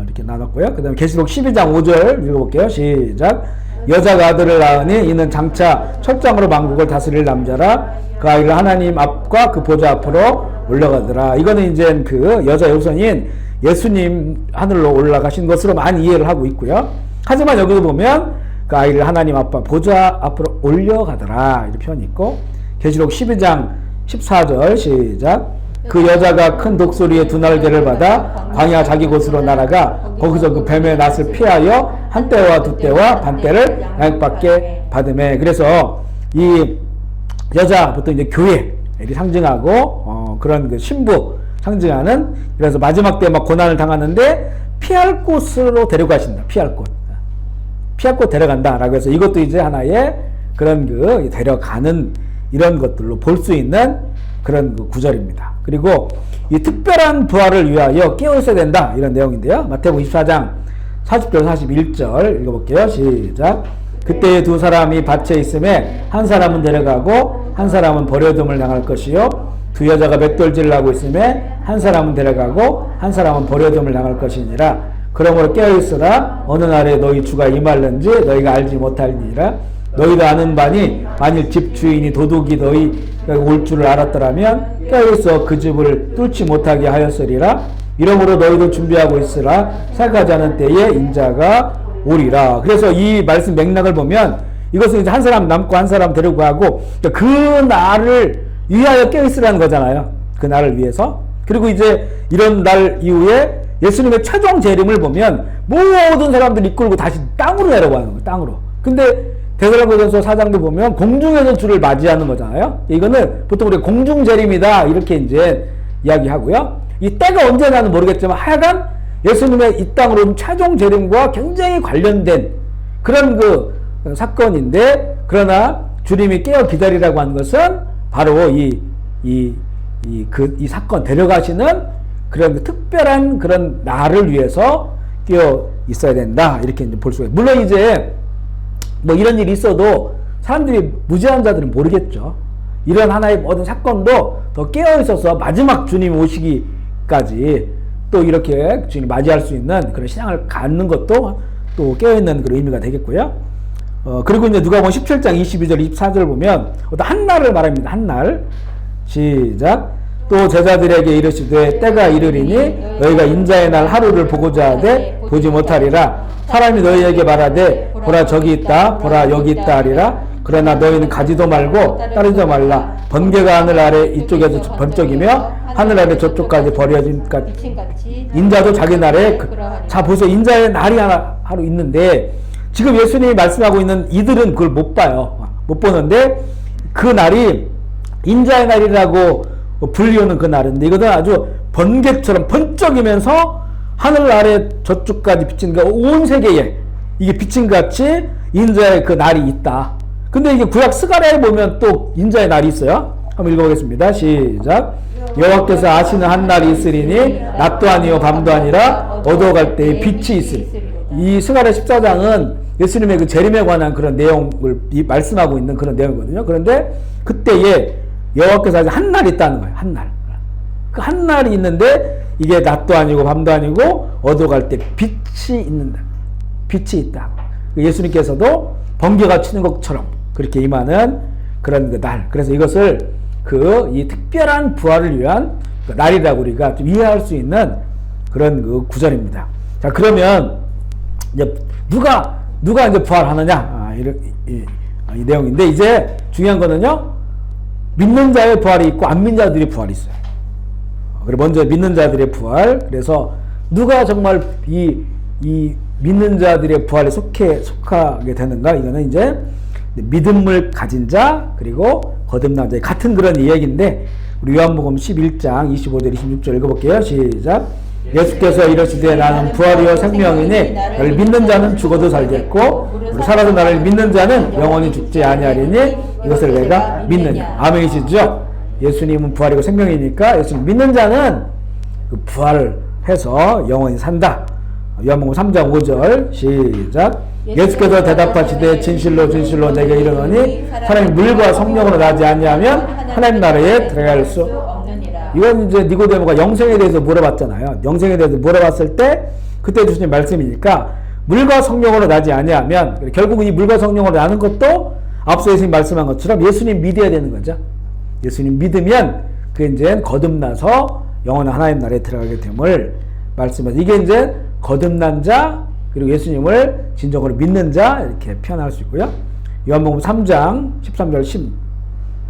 이렇게 나눴고요. 그 다음에 계시록 12장 5절 읽어볼게요. 시작. 여자가 아들을 낳으니 이는 장차 철장으로 만국을 다스릴 남자라. 그 아이를 하나님 앞과 그 보좌 앞으로 올라가더라. 이거는 이제 그 여자의 후손인 예수님 하늘로 올라가신 것으로 많이 이해를 하고 있고요. 하지만 여기도 보면 그 아이를 하나님 앞과 보좌 앞으로 올려가더라 이렇게 표현이 있고, 계시록 12장 14절 시작. 그 여자가 큰 독소리에 두 날개를 받아 광야 자기 곳으로 날아가 거기서 그 뱀의 낫을 피하여 한 때와 두 때와 반 때를 양육받게 받으매. 그래서 이 여자 보통 이제 교회를 상징하고 그런 그 신부 상징하는, 그래서 마지막 때 막 고난을 당하는데 피할 곳으로 데려가신다. 피할 곳 데려간다라고 해서 이것도 이제 하나의 그런 그 데려가는 이런 것들로 볼 수 있는 그런 그 구절입니다. 그리고 이 특별한 부활을 위하여 깨어 있어야 된다 이런 내용인데요. 마태복음 24장 40절 41절 읽어볼게요. 시작. 그때 두 사람이 밭에 있음에 한 사람은 데려가고 한 사람은 버려둠을 당할 것이요 두 여자가 맷돌질을 하고 있음에 한 사람은 데려가고 한 사람은 버려둠을 당할 것이니라. 그러므로 깨어있으라. 어느 날에 너희 주가 임할는지 너희가 알지 못할니라. 너희도 아는 바니 만일 집 주인이 도둑이 너희가 올 줄을 알았더라면 깨어있어 그 집을 뚫지 못하게 하였으리라. 이러므로 너희도 준비하고 있으라. 생각하지 않은 때에 인자가 오리라. 그래서 이 말씀 맥락을 보면 이것은 이제 한 사람 남고 한 사람 데리고 가고 그 날을 위하여 깨어있으라는 거잖아요. 그 날을 위해서. 그리고 이제 이런 날 이후에 예수님의 최종 재림을 보면 모든 사람들이 이끌고 다시 땅으로 내려가는 거예요. 땅으로. 근데 데살로니가전서 4장도 보면 공중에서 주를 맞이하는 거잖아요. 이거는 보통 우리가 공중 재림이다 이렇게 이제 이야기하고요. 이 때가 언제나는 모르겠지만 하여간 예수님의 이 땅으로 온 최종 재림과 굉장히 관련된 그런 그 사건인데, 그러나 주님이 깨어 기다리라고 하는 것은 바로 이 사건 데려가시는 그런 특별한 그런 날을 위해서 깨어 있어야 된다 이렇게 이제 볼 수가 있어요. 물론 이제 뭐 이런 일이 있어도 사람들이 무지한 자들은 모르겠죠. 이런 하나의 모든 사건도 더 깨어 있어서 마지막 주님 오시기까지 또 이렇게 주님 맞이할 수 있는 그런 신앙을 갖는 것도 또 깨어 있는 그런 의미가 되겠고요. 그리고 이제 누가복음 17장 22절 24절 보면 어떤 한 날을 말합니다. 한 날. 시작. 또 제자들에게 이르시되 때가 이르리니 너희가 인자의 날 하루를 보고자 하되 보지 못하리라. 사람이 너희에게 말하되 보라 저기 있다 보라 여기 있다 하리라. 그러나 너희는 가지도 말고 따르지도 말라. 번개가 하늘 아래 이쪽에서 번쩍이며 하늘 아래 저쪽까지 버려짐같이 인자도 자기 날에 자 보세요. 인자의 날이 하루 있는데 지금 예수님이 말씀하고 있는 이들은 그걸 못 봐요. 못 보는데 그 날이 인자의 날이라고 불리우는 그 날인데 이것은 아주 번개처럼 번쩍이면서 하늘 아래 저쪽까지 비친 온 세계에 이게 비친 같이 인자의 그 날이 있다. 근데 이게 구약 스가랴에 보면 또 인자의 날이 있어요. 한번 읽어보겠습니다. 시작. 여호와께서 아시는 한 날이 있으리니 낮도 아니요 밤도 아니라 어두워갈 때에 빛이 있으리. 이 스가랴 14장은 예수님의 그 재림에 관한 그런 내용을 말씀하고 있는 그런 내용이거든요. 그런데 그때에 여호와께서 아직 한 날이 있다는 거예요. 한 날. 그 한 날이 있는데 이게 낮도 아니고 밤도 아니고 어두워갈 때 빛이 있는다. 빛이 있다. 예수님께서도 번개가 치는 것처럼 그렇게 임하는 그런 그 날. 그래서 이것을 이 특별한 부활을 위한 그 날이라고 우리가 좀 이해할 수 있는 그런 그 구절입니다. 자, 그러면 이제 누가 이제 부활하느냐? 이 내용인데 이제 중요한 거는요. 믿는 자의 부활이 있고 안 믿는 자들의 부활이 있어요. 그리고 먼저 믿는 자들의 부활. 그래서 누가 정말 이 믿는 자들의 부활에 속하게 되는가? 이거는 이제 믿음을 가진 자 그리고 거듭난 자 같은 그런 이야기인데 우리 요한복음 11장 25절 26절 읽어볼게요. 시작. 예수께서 이르시되 나는 부활이요 생명이니 나를 믿는 자는 죽어도 살겠고 살아도 나를 믿는 자는 영원히 죽지 아니하리니 이것을 내가 믿느냐. 아멘이시죠? 예수님은 부활이고 생명이니까 예수님 믿는 자는 그 부활을 해서 영원히 산다. 요한복음 3장 5절 시작. 예수께서 대답하시되 진실로 진실로 내게 이르노니 사람이 물과 성령으로 나지 아니하면 하나님 나라에 들어갈 수 없느니라. 이건 이제 니고데모가 영생에 대해서 물어봤잖아요. 영생에 대해서 물어봤을 때 그때 주신 말씀이니까 물과 성령으로 나지 아니하면 결국은 이 물과 성령으로 나는 것도 앞서 예수님 말씀한 것처럼 예수님 믿어야 되는 거죠. 예수님 믿으면 그 이제 거듭나서 영원한 하나님 나라에 들어가게 됨을 말씀해서 이게 이제 거듭난 자 그리고 예수님을 진정으로 믿는 자 이렇게 표현할 수 있고요. 요한복음 3장 13절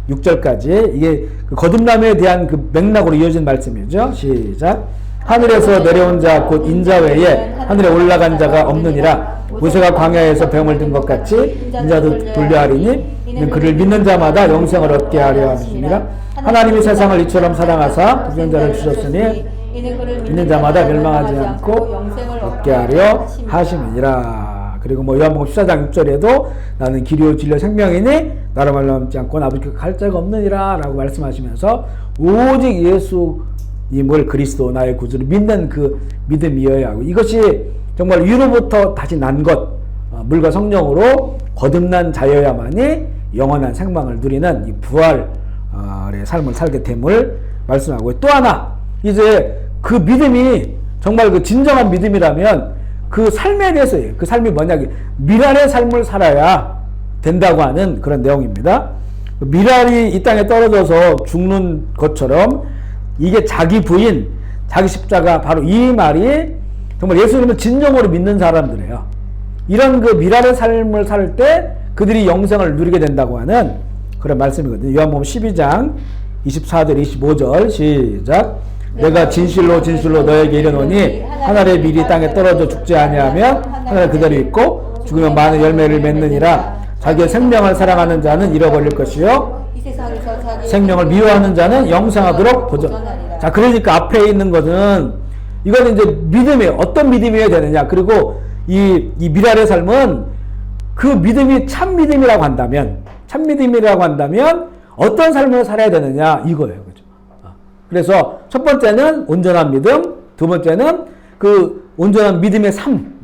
16절까지 이게 그 거듭남에 대한 그 맥락으로 이어진 말씀이죠. 시작. 하늘에서 내려온 자 곧 인자 외에 하늘에 올라간 자가 없느니라. 모세가 광야에서 병을 든 것 같이 인자도 돌려하리니 이는 그를 믿는 자마다 영생을 얻게 하려 하시니라. 하나님이 세상을 이처럼 사랑하사 독생자를 주셨으니 믿는 자마다 멸망하지 않고 얻게 하려 하심이니라. 그리고 뭐 요한복음 14장 6절에도 나는 길이요 진리요 생명이니 나로 말로 남지 않고 아버지께 갈 자가 없느니라 라고 말씀하시면서 오직 예수님을 그리스도 나의 구주를 믿는 그 믿음이어야 하고 이것이 정말 위로부터 다시 난 것 물과 성령으로 거듭난 자여야만이 영원한 생명을 누리는 이 부활의 삶을 살게 됨을 말씀하고 또 하나 이제 그 믿음이 정말 그 진정한 믿음이라면 그 삶에 대해서예요. 그 삶이 뭐냐 미랄의 삶을 살아야 된다고 하는 그런 내용입니다. 미랄이 이 땅에 떨어져서 죽는 것처럼 이게 자기 부인 자기 십자가 바로 이 말이 정말 예수님을 진정으로 믿는 사람들이에요. 이런 그 미랄의 삶을 살 때 그들이 영생을 누리게 된다고 하는 그런 말씀이거든요. 요한복음 12장 24절 25절 시작. 내가 진실로 진실로 너에게 이르노니 한 알의 밀이 땅에 떨어져 죽지 아니하면 하늘에 그대로 있고 죽으면 많은 열매를 맺느니라. 자기의 생명을 사랑하는 자는 잃어버릴 것이요 이 세상에서 자기의 생명을 미워하는 자는 영생하도록 보존. 자, 그러니까 앞에 있는 것은 이거는 이제 믿음이 어떤 믿음이어야 되느냐. 그리고 이 미랄의 삶은 그 믿음이 참 믿음이라고 한다면 어떤 삶을 살아야 되느냐 이거예요. 그죠? 그래서 첫 번째는 온전한 믿음, 두 번째는 그 온전한 믿음의 삶.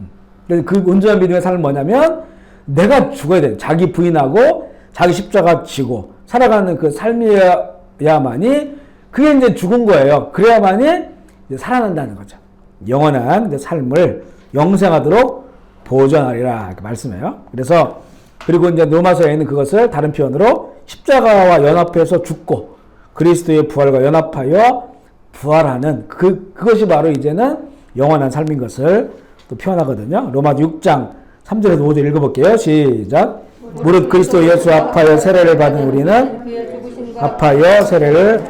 그 온전한 믿음의 삶은 뭐냐면 내가 죽어야 돼. 자기 부인하고 자기 십자가 지고 살아가는 그 삶이야만이 그게 이제 죽은 거예요. 그래야만이 이제 살아난다는 거죠. 영원한 삶을 영생하도록 보존하리라 이렇게 말씀해요. 그래서 그리고 이제 로마서에는 그것을 다른 표현으로 십자가와 연합해서 죽고 그리스도의 부활과 연합하여 부활하는 그것이 바로 이제는 영원한 삶인 것을 또 표현하거든요. 로마서 6장 3절에서 5절 읽어볼게요. 시작. 무릇 그리스도 예수 합하여 세례를 받은 우리는 합하여 세례를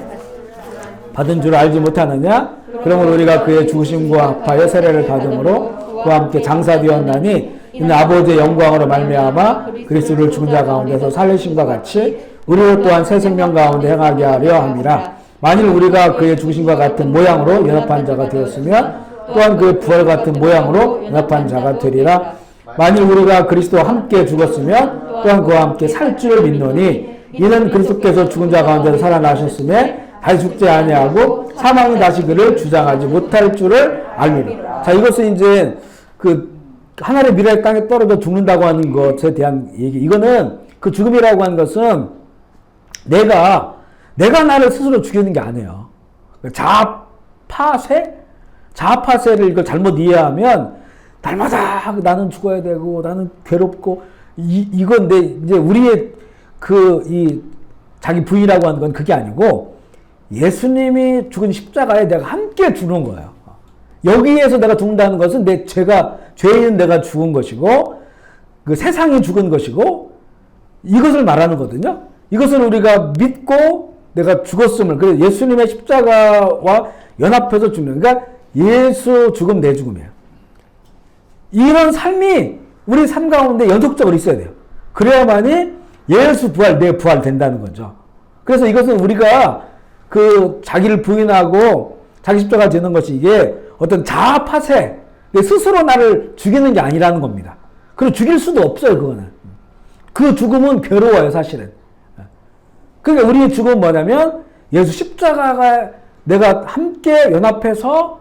받은 줄 알지 못하느냐? 그러므로 우리가 그의 죽으심과 합하여 세례를 받음으로 그와 함께 장사되었나니 이는 아버지의 영광으로 말미암아 그리스도를 죽은 자 가운데서 살리심과 같이 우리를 또한 새 생명 가운데 행하게 하려 함이라. 만일 우리가 그의 죽으심과 같은 모양으로 연합한 자가 되었으면 또한 그의 부활 같은 모양으로 연합한 자가 되리라. 만일 우리가 그리스도와 함께 죽었으면 또한 그와 함께 살 줄을 믿노니 이는 그리스도께서 죽은 자 가운데서 살아나셨음에 다시 죽지 아니하고 사망이 다시 그를 주장하지 못할 줄을 알미라. 자, 이것은 이제 그 하늘의 미랄 땅에 떨어져 죽는다고 하는 것에 대한 얘기. 이거는 그 죽음이라고 하는 것은 내가 나를 스스로 죽이는 게 아니에요. 자아파세를 이걸 잘못 이해하면 날마다 나는 죽어야 되고 나는 괴롭고 이건데 이제 우리의 자기 부인이라고 하는 건 그게 아니고 예수님이 죽은 십자가에 내가 함께 죽는 거예요. 여기에서 내가 죽는다는 것은 죄인 내가 죽은 것이고 그 세상이 죽은 것이고 이것을 말하는 거거든요. 이것을 우리가 믿고 내가 죽었음을, 그래서 예수님의 십자가와 연합해서 죽는, 그러니까 예수 죽음 내 죽음이에요. 이런 삶이 우리 삶 가운데 연속적으로 있어야 돼요. 그래야만이 예수 부활, 내 부활 된다는 거죠. 그래서 이것은 우리가 자기를 부인하고 자기 십자가 되는 것이 이게 어떤 자아파세, 스스로 나를 죽이는 게 아니라는 겁니다. 그리고 죽일 수도 없어요, 그거는. 그 죽음은 괴로워요, 사실은. 그러니까 우리의 죽음은 뭐냐면 예수 십자가가 내가 함께 연합해서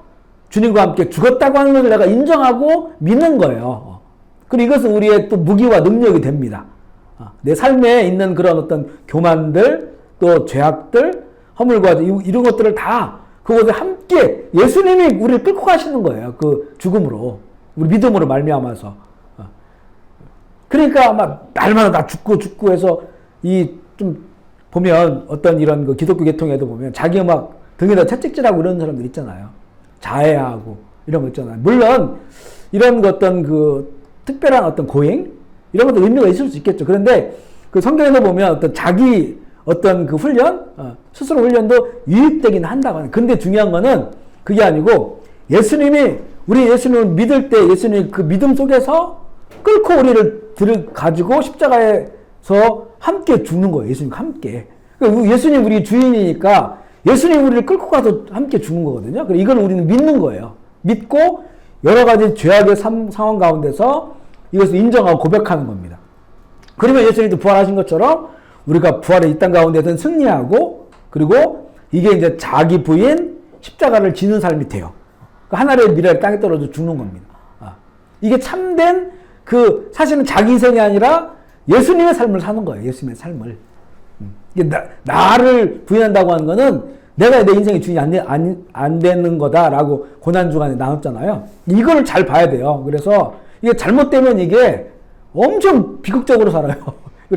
주님과 함께 죽었다고 하는 것을 내가 인정하고 믿는 거예요. 그리고 이것은 우리의 또 무기와 능력이 됩니다. 내 삶에 있는 그런 어떤 교만들, 또 죄악들, 허물과 이런 것들을 다 그것을 함께 예수님이 우리를 끌고 가시는 거예요. 그 죽음으로, 우리 믿음으로 말미암아서. 그러니까 막 날마다 나 죽고 해서 좀 보면 어떤 이런 그 기독교 계통에도 보면 자기 막 등에다 채찍질하고 이런 사람들 있잖아요. 자해하고 이런 거 있잖아요. 물론 이런 어떤 특별한 어떤 고행 이런 것도 의미가 있을 수 있겠죠. 그런데 그 성경에서 보면 어떤 자기 어떤 그 훈련, 스스로 훈련도 유익되긴 한다고 하는. 근데 중요한 거는 그게 아니고 우리 예수님을 믿을 때 예수님 그 믿음 속에서 끌고 우리를 가지고 십자가에서 함께 죽는 거예요. 예수님과 함께. 그러니까 예수님 우리 주인이니까 예수님 우리를 끌고 가서 함께 죽는 거거든요. 그래서 이걸 우리는 믿는 거예요. 믿고 여러 가지 죄악의 상황 가운데서 이것을 인정하고 고백하는 겁니다. 그러면 예수님도 부활하신 것처럼 우리가 부활의 이 땅 가운데서는 승리하고 그리고 이게 이제 자기 부인 십자가를 지는 삶이 돼요. 하늘의 미랄 땅에 떨어져 죽는 겁니다. 이게 참된 사실은 자기 희생이 아니라 예수님의 삶을 사는 거예요. 예수님의 삶을. 이게 나를 부인한다고 하는 거는 내가 내 인생의 주인이 안 되는 거다라고 고난주간에 나눴잖아요. 이걸 잘 봐야 돼요. 그래서 이게 잘못되면 이게 엄청 비극적으로 살아요.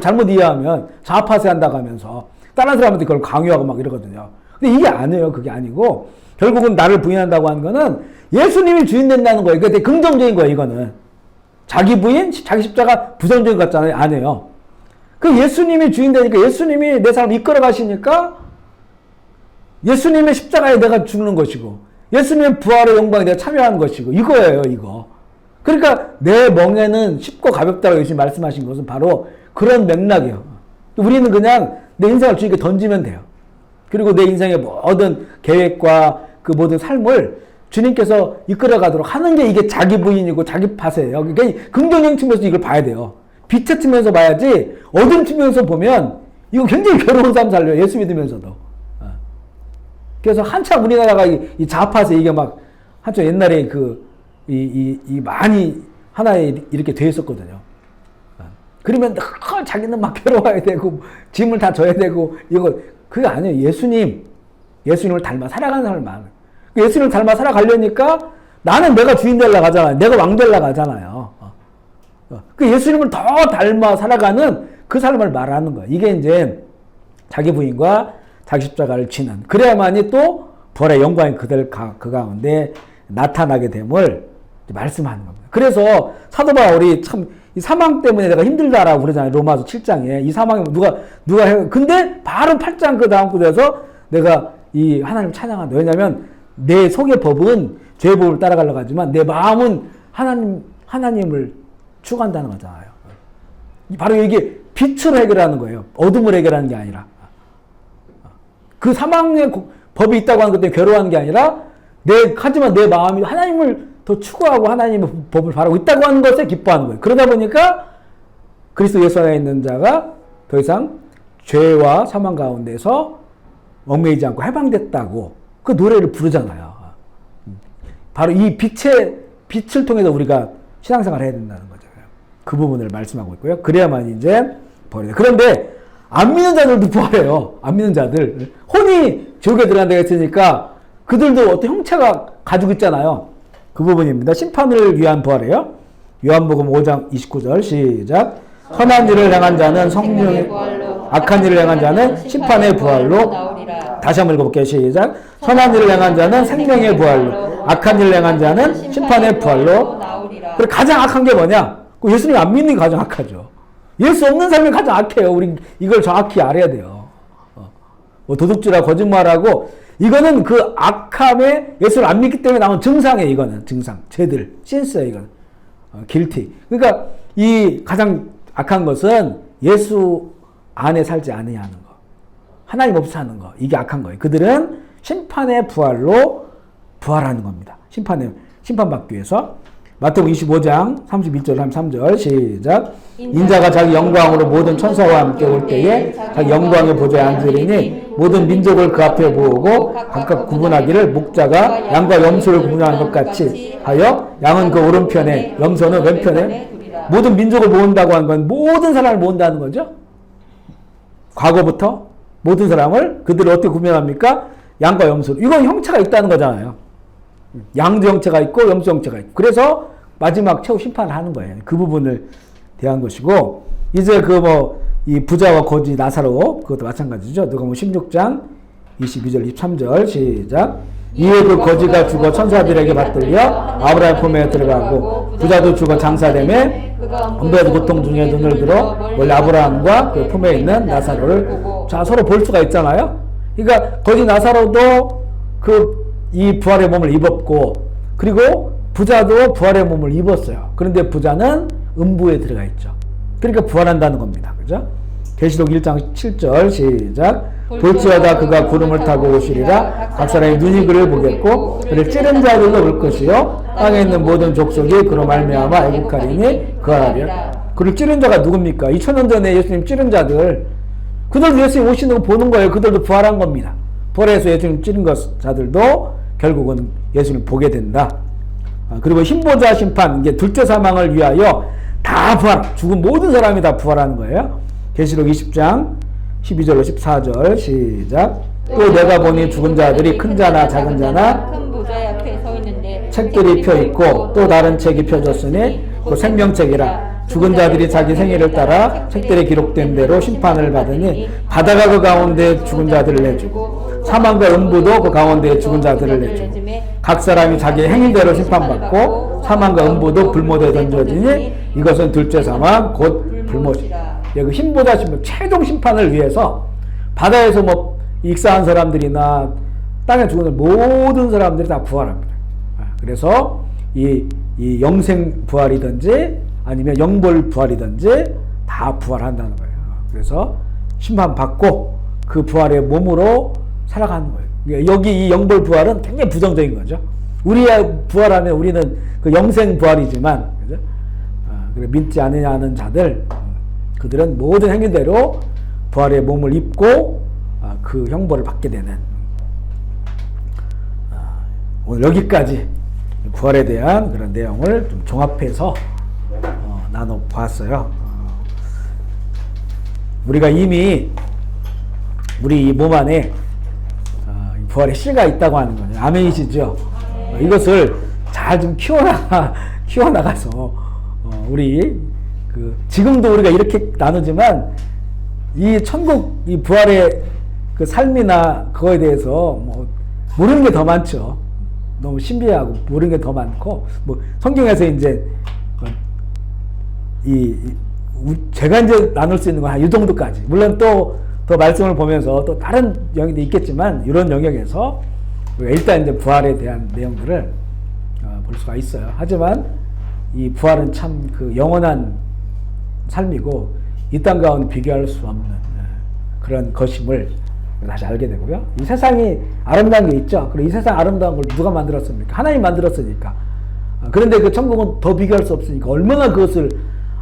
잘못 이해하면 자아파세 한다고 하면서 다른 사람한테 그걸 강요하고 막 이러거든요. 근데 이게 아니에요. 그게 아니고 결국은 나를 부인한다고 하는 거는 예수님이 주인 된다는 거예요. 그러니까 되게 긍정적인 거예요. 이거는. 자기 부인, 자기 십자가 부정적인 것 같잖아요. 아니에요. 그 예수님이 주인 되니까 예수님이 내 삶을 이끌어 가시니까 예수님의 십자가에 내가 죽는 것이고 예수님의 부활의 영광에 내가 참여하는 것이고 이거예요. 이거. 그러니까 내 멍에는 쉽고 가볍다고 예수님 말씀하신 것은 바로 그런 맥락이에요. 우리는 그냥 내 인생을 주님께 던지면 돼요. 그리고 내 인생의 모든 계획과 그 모든 삶을 주님께서 이끌어가도록 하는 게 이게 자기 부인이고 자기 파세예요. 그러니까 긍정적인 측면에서 이걸 봐야 돼요. 빛의 측면에서 봐야지 어두운 측면에서 보면 이거 굉장히 괴로운 삶 살려요. 예수 믿으면서도. 그래서 한참 우리나라가 이 좌파세 이게 막 한참 옛날에 많이 하나에 이렇게 돼 있었거든요. 그러면 자기는 막 괴로워야 되고 짐을 다 져야 되고 이거 그게 아니에요. 예수님을 닮아 살아가는 사람을 많아요. 예수님을 닮아 살아가려니까 나는 내가 주인 되려고 하잖아요. 내가 왕 되려고 하잖아요. 그 예수님을 더 닮아 살아가는 그 삶을 말하는 거예요. 이게 이제 자기 부인과 자기 십자가를 지는 그래야만이 또 부활의 영광이 그 가운데 나타나게 됨을 말씀하는 겁니다. 그래서 사도 바울이 참 이 사망 때문에 내가 힘들다라고 그러잖아요. 로마서 7장에 이 사망이 누가 해 근데 바로 8장 그 다음 구절에서 내가 이 하나님을 찬양한다. 왜냐하면 내 속의 법은 죄의 법을 따라가려고 하지만 내 마음은 하나님을 추구한다는 거잖아요. 바로 이게 빛을 해결하는 거예요. 어둠을 해결하는 게 아니라. 그 사망의 법이 있다고 하는 것 때문에 괴로워하는 게 아니라 하지만 내 마음이 하나님을 더 추구하고 하나님의 법을 바라고 있다고 하는 것에 기뻐하는 거예요. 그러다 보니까 그리스도 예수 안에 있는 자가 더 이상 죄와 사망 가운데서 얽매이지 않고 해방됐다고 그 노래를 부르잖아요. 바로 이 빛을 통해서 우리가 신앙생활을 해야 된다는 거죠. 그 부분을 말씀하고 있고요. 그래야만 이제 버려요. 그런데 안 믿는 자들도 부활해요. 안 믿는 자들. 혼이 지옥에 들어간 데가 있으니까 그들도 어떤 형체가 가지고 있잖아요. 그 부분입니다. 심판을 위한 부활이에요. 요한복음 5장 29절 시작. 선한 일을 행한 자는 성령의 악한 일을 행한 자는 심판의 부활로 다시 한번 읽어볼게요. 시작. 선한 일을 행한 자는 생명의 부활로 악한 일을 행한 자는 심판의 부활로. 그리고 가장 악한 게 뭐냐? 예수님 안 믿는 게 가장 악하죠. 예수 없는 삶이 가장 악해요. 우리 이걸 정확히 알아야 돼요. 도둑질하고 거짓말하고 이거는 그 악함에 예수를 안 믿기 때문에 나온 증상이에요. 이거는 증상, 죄들, 신스예요. 이거는 길티. 그러니까 이 가장 악한 것은 예수 안에 살지 않으냐는 거, 하나님 없이 사는 거, 이게 악한 거예요. 그들은 심판의 부활로 부활하는 겁니다. 심판받기 위해서. 마태복음 25장 31절 33절 시작. 인자가 자기 영광으로 모든 천사와 함께 올 때에 자기 영광의 보좌에 앉으리니 모든 민족을 그 앞에 모으고 각각 구분하기를 목자가 양과 염소를 구분하는 것 같이 하여 양은 그 오른편에 염소는 왼편에 모든 민족을 모은다고 하는 건 모든 사람을 모은다는 거죠. 과거부터 모든 사람을 그들을 어떻게 구분합니까? 양과 염소. 이건 형체가 있다는 거잖아요. 양도 형체가 있고 염소 형체가 있고. 그래서 마지막 최후 심판을 하는 거예요. 그 부분을 대한 것이고, 이제 이 부자와 거지 나사로, 그것도 마찬가지죠. 누가복음 16장 22절 23절 시작. 이에 그 거지가 죽어 천사들에게 받들려 아브라함 품에 들어가고 부자도 죽어 장사되매 엄배도 고통 중에 눈을 들어 원래 아브라함과 그 품에 있는 나사로를 자 서로 볼 수가 있잖아요. 그러니까 거지 나사로도 이 부활의 몸을 입었고, 그리고 부자도 부활의 몸을 입었어요. 그런데 부자는 음부에 들어가 있죠. 그러니까 부활한다는 겁니다. 그죠? 계시록 1장 7절 시작. 볼지어다 그가 구름을 타고 오시리라. 각 사람이 눈이 그를 보겠고 그를 찌른 자들도 볼 것이요 땅에 있는 모든 족속이 그로 말미암아 애국하리니 그하리라. 그를 찌른 자가 누굽니까? 2000년 전에 예수님 찌른 자들, 그들도 예수님 오시는 거 보는 거예요. 그들도 부활한 겁니다. 부활해서 예수님 찌른 자들도 결국은 예수님 보게 된다. 그리고 흰보자 심판, 이게 둘째 사망을 위하여 다 부활, 죽은 모든 사람이 다 부활하는 거예요. 계시록 20장 12절로 14절 시작. 또 내가 보니 죽은 자들이 큰 자나 작은 자나 큰 보좌 앞에 서 있는데 책들이 펴 있고 또 다른 책이 펴졌으니 그 생명책이라. 죽은 자들이 자기 생일을 따라 책들에 기록된 대로 심판을 받으니 바다가 그 가운데 죽은 자들을 내주고 사망과 음부도 그 가운데 죽은 자들을 내주고 각 사람이 자기 행위대로 심판받고 사망과 음부도 불못에 던져지니 이것은 둘째 사망 곧 불못이라. 그 흰보자 심판, 최종 심판을 위해서 바다에서 익사한 사람들이나 땅에 죽은 모든 사람들이 다 부활합니다. 그래서 이 영생 부활이든지 아니면 영벌 부활이든지 다 부활한다는 거예요. 그래서 심판받고 그 부활의 몸으로 살아가는 거예요. 여기 이 영벌 부활은 굉장히 부정적인 거죠. 우리의 부활하면 우리는 그 영생 부활이지만, 그죠? 그래 믿지 않느냐는 자들, 그들은 모든 행위대로 부활의 몸을 입고 그 형벌을 받게 되는. 오늘 여기까지 부활에 대한 그런 내용을 좀 종합해서 나눠 보았어요. 우리가 이미 우리 몸 안에 부활의 씨가 있다고 하는 거죠. 아멘이시죠? 이것을 잘 좀 키워나가서 우리 지금도 우리가 이렇게 나누지만 이 천국 이 부활의 그 삶이나 그거에 대해서 뭐 모르는 게 더 많죠. 너무 신비하고 모르는 게 더 많고 뭐 성경에서 이제 제가 이제 나눌 수 있는 건 한 이 정도까지. 물론 또 더 말씀을 보면서 또 다른 영역도 있겠지만 이런 영역에서 일단 이제 부활에 대한 내용들을 볼 수가 있어요. 하지만 이 부활은 참 그 영원한 삶이고 이 땅 가운데 비교할 수 없는 그런 것임을 다시 알게 되고요. 이 세상이 아름다운 게 있죠. 그리고 이 세상 아름다운 걸 누가 만들었습니까? 하나님 만들었으니까. 그런데 그 천국은 더 비교할 수 없으니까 얼마나 그것을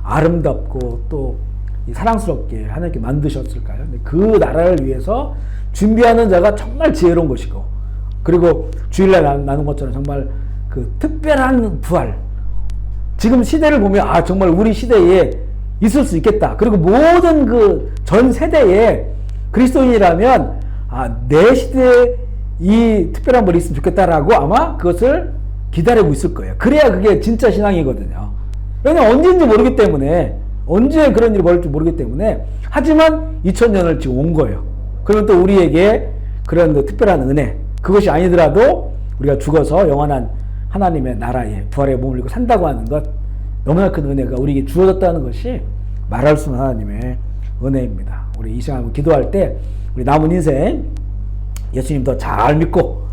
아름답고 또 사랑스럽게 하나님께 만드셨을까요? 그 나라를 위해서 준비하는 자가 정말 지혜로운 것이고, 그리고 주일날 나눈 것처럼 정말 그 특별한 부활. 지금 시대를 보면 정말 우리 시대에 있을 수 있겠다. 그리고 모든 그 전 세대에 그리스도인이라면 내 시대에 이 특별한 분이 있으면 좋겠다라고 아마 그것을 기다리고 있을 거예요. 그래야 그게 진짜 신앙이거든요. 왜냐면 언제인지 모르기 때문에, 언제 그런 일이 벌어질지 모르기 때문에. 하지만 2000년을 지금 온 거예요. 그러면 또 우리에게 그런 특별한 은혜, 그것이 아니더라도 우리가 죽어서 영원한 하나님의 나라에 부활의 몸을 입고 산다고 하는 것, 너무나 큰 은혜가 우리에게 주어졌다는 것이 말할 수 없는 하나님의 은혜입니다. 우리 이 시간 기도할 때 우리 남은 인생 예수님 더 잘 믿고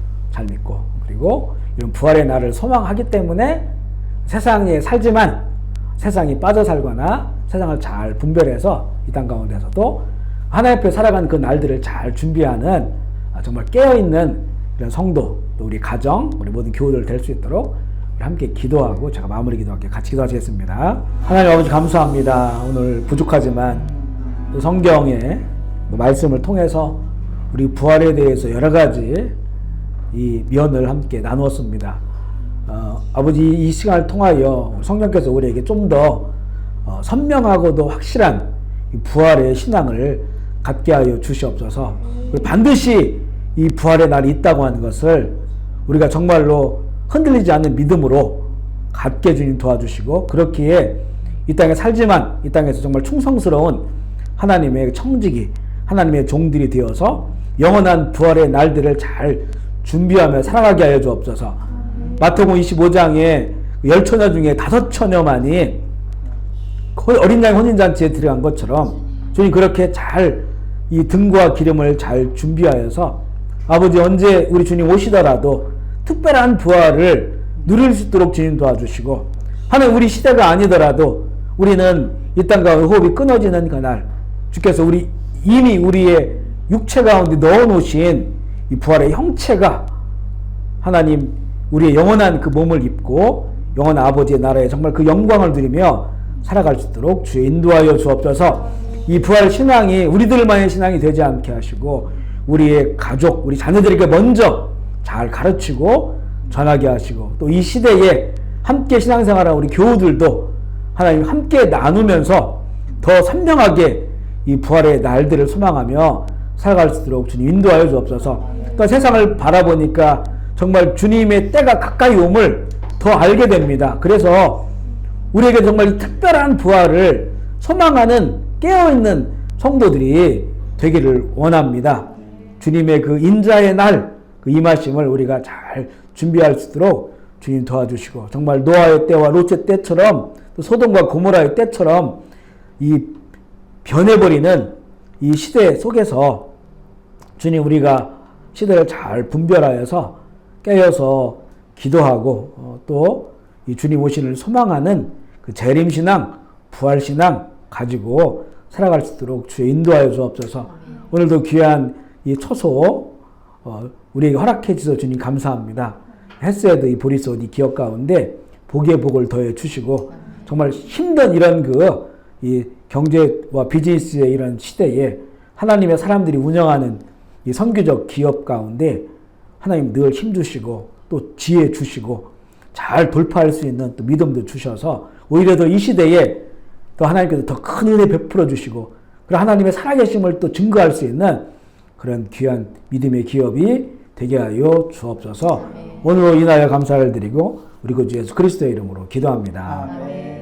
그리고 이런 부활의 날을 소망하기 때문에 세상에 살지만 세상이 빠져 살거나 세상을 잘 분별해서 이 땅 가운데서도 하나님 앞에 살아가는 그 날들을 잘 준비하는 정말 깨어있는 이런 성도, 또 우리 가정, 우리 모든 교우들 될 수 있도록 우리 함께 기도하고 제가 마무리 기도할게요. 같이 기도하시겠습니다. 하나님 아버지 감사합니다. 오늘 부족하지만 또 성경의 말씀을 통해서 우리 부활에 대해서 여러 가지 이 면을 함께 나누었습니다. 아버지 이 시간을 통하여 성령께서 우리에게 좀 더 선명하고도 확실한 이 부활의 신앙을 갖게 하여 주시옵소서. 반드시 이 부활의 날이 있다고 하는 것을 우리가 정말로 흔들리지 않는 믿음으로 갖게 주님 도와주시고, 그렇기에 이 땅에 살지만 이 땅에서 정말 충성스러운 하나님의 청지기, 하나님의 종들이 되어서 영원한 부활의 날들을 잘 준비하며 살아가게 하여 주옵소서. 마태복음 25장에 10처녀 중에 5처녀만이 어린 양 혼인잔치에 들어간 것처럼 주님 그렇게 잘 이 등과 기름을 잘 준비하여서 아버지 언제 우리 주님 오시더라도 특별한 부활을 누릴 수 있도록 주님 도와주시고, 하나님 우리 시대가 아니더라도 우리는 이 땅 가운데 호흡이 끊어지는 그날 주께서 이미 우리의 육체 가운데 넣어놓으신 이 부활의 형체가 하나님 우리의 영원한 그 몸을 입고 영원한 아버지의 나라에 정말 그 영광을 누리며 살아갈 수 있도록 주여 인도하여 주옵소서. 이 부활 신앙이 우리들만의 신앙이 되지 않게 하시고 우리의 가족, 우리 자녀들에게 먼저 잘 가르치고 전하게 하시고, 또 이 시대에 함께 신앙생활하는 우리 교우들도 하나님 함께 나누면서 더 선명하게 이 부활의 날들을 소망하며 살아갈 수 있도록 주님 인도하여 주옵소서. 또 세상을 바라보니까 정말 주님의 때가 가까이 옴을 더 알게 됩니다. 그래서 우리에게 정말 이 특별한 부활을 소망하는 깨어있는 성도들이 되기를 원합니다. 주님의 그 인자의 날, 그 임하심을 우리가 잘 준비할 수 있도록 주님 도와주시고, 정말 노아의 때와 롯의 때처럼 또 소돔과 고모라의 때처럼 이 변해버리는 이 시대 속에서 주님 우리가 시대를 잘 분별하여서 깨어서 기도하고 또 이 주님 오신을 소망하는 그 재림신앙, 부활신앙, 가지고 살아갈 수 있도록 주의 인도하여 주옵소서. 오늘도 귀한 이 초소 우리에게 허락해 주셔서 주님 감사합니다. 헬스에도 이 보리솥 이 기업 가운데 복의 복을 더해 주시고 정말 힘든 이런 이 경제와 비즈니스의 이런 시대에 하나님의 사람들이 운영하는 이 선교적 기업 가운데 하나님 늘 힘주시고 또 지혜 주시고 잘 돌파할 수 있는 또 믿음도 주셔서 오히려 더 이 시대에 또 하나님께서 더 큰 은혜 베풀어 주시고 그리고 하나님의 살아계심을 또 증거할 수 있는 그런 귀한 믿음의 기업이 되게 하여 주옵소서. 오늘로 인하여 감사를 드리고 우리 구 주 예수 그리스도의 이름으로 기도합니다. 아멘.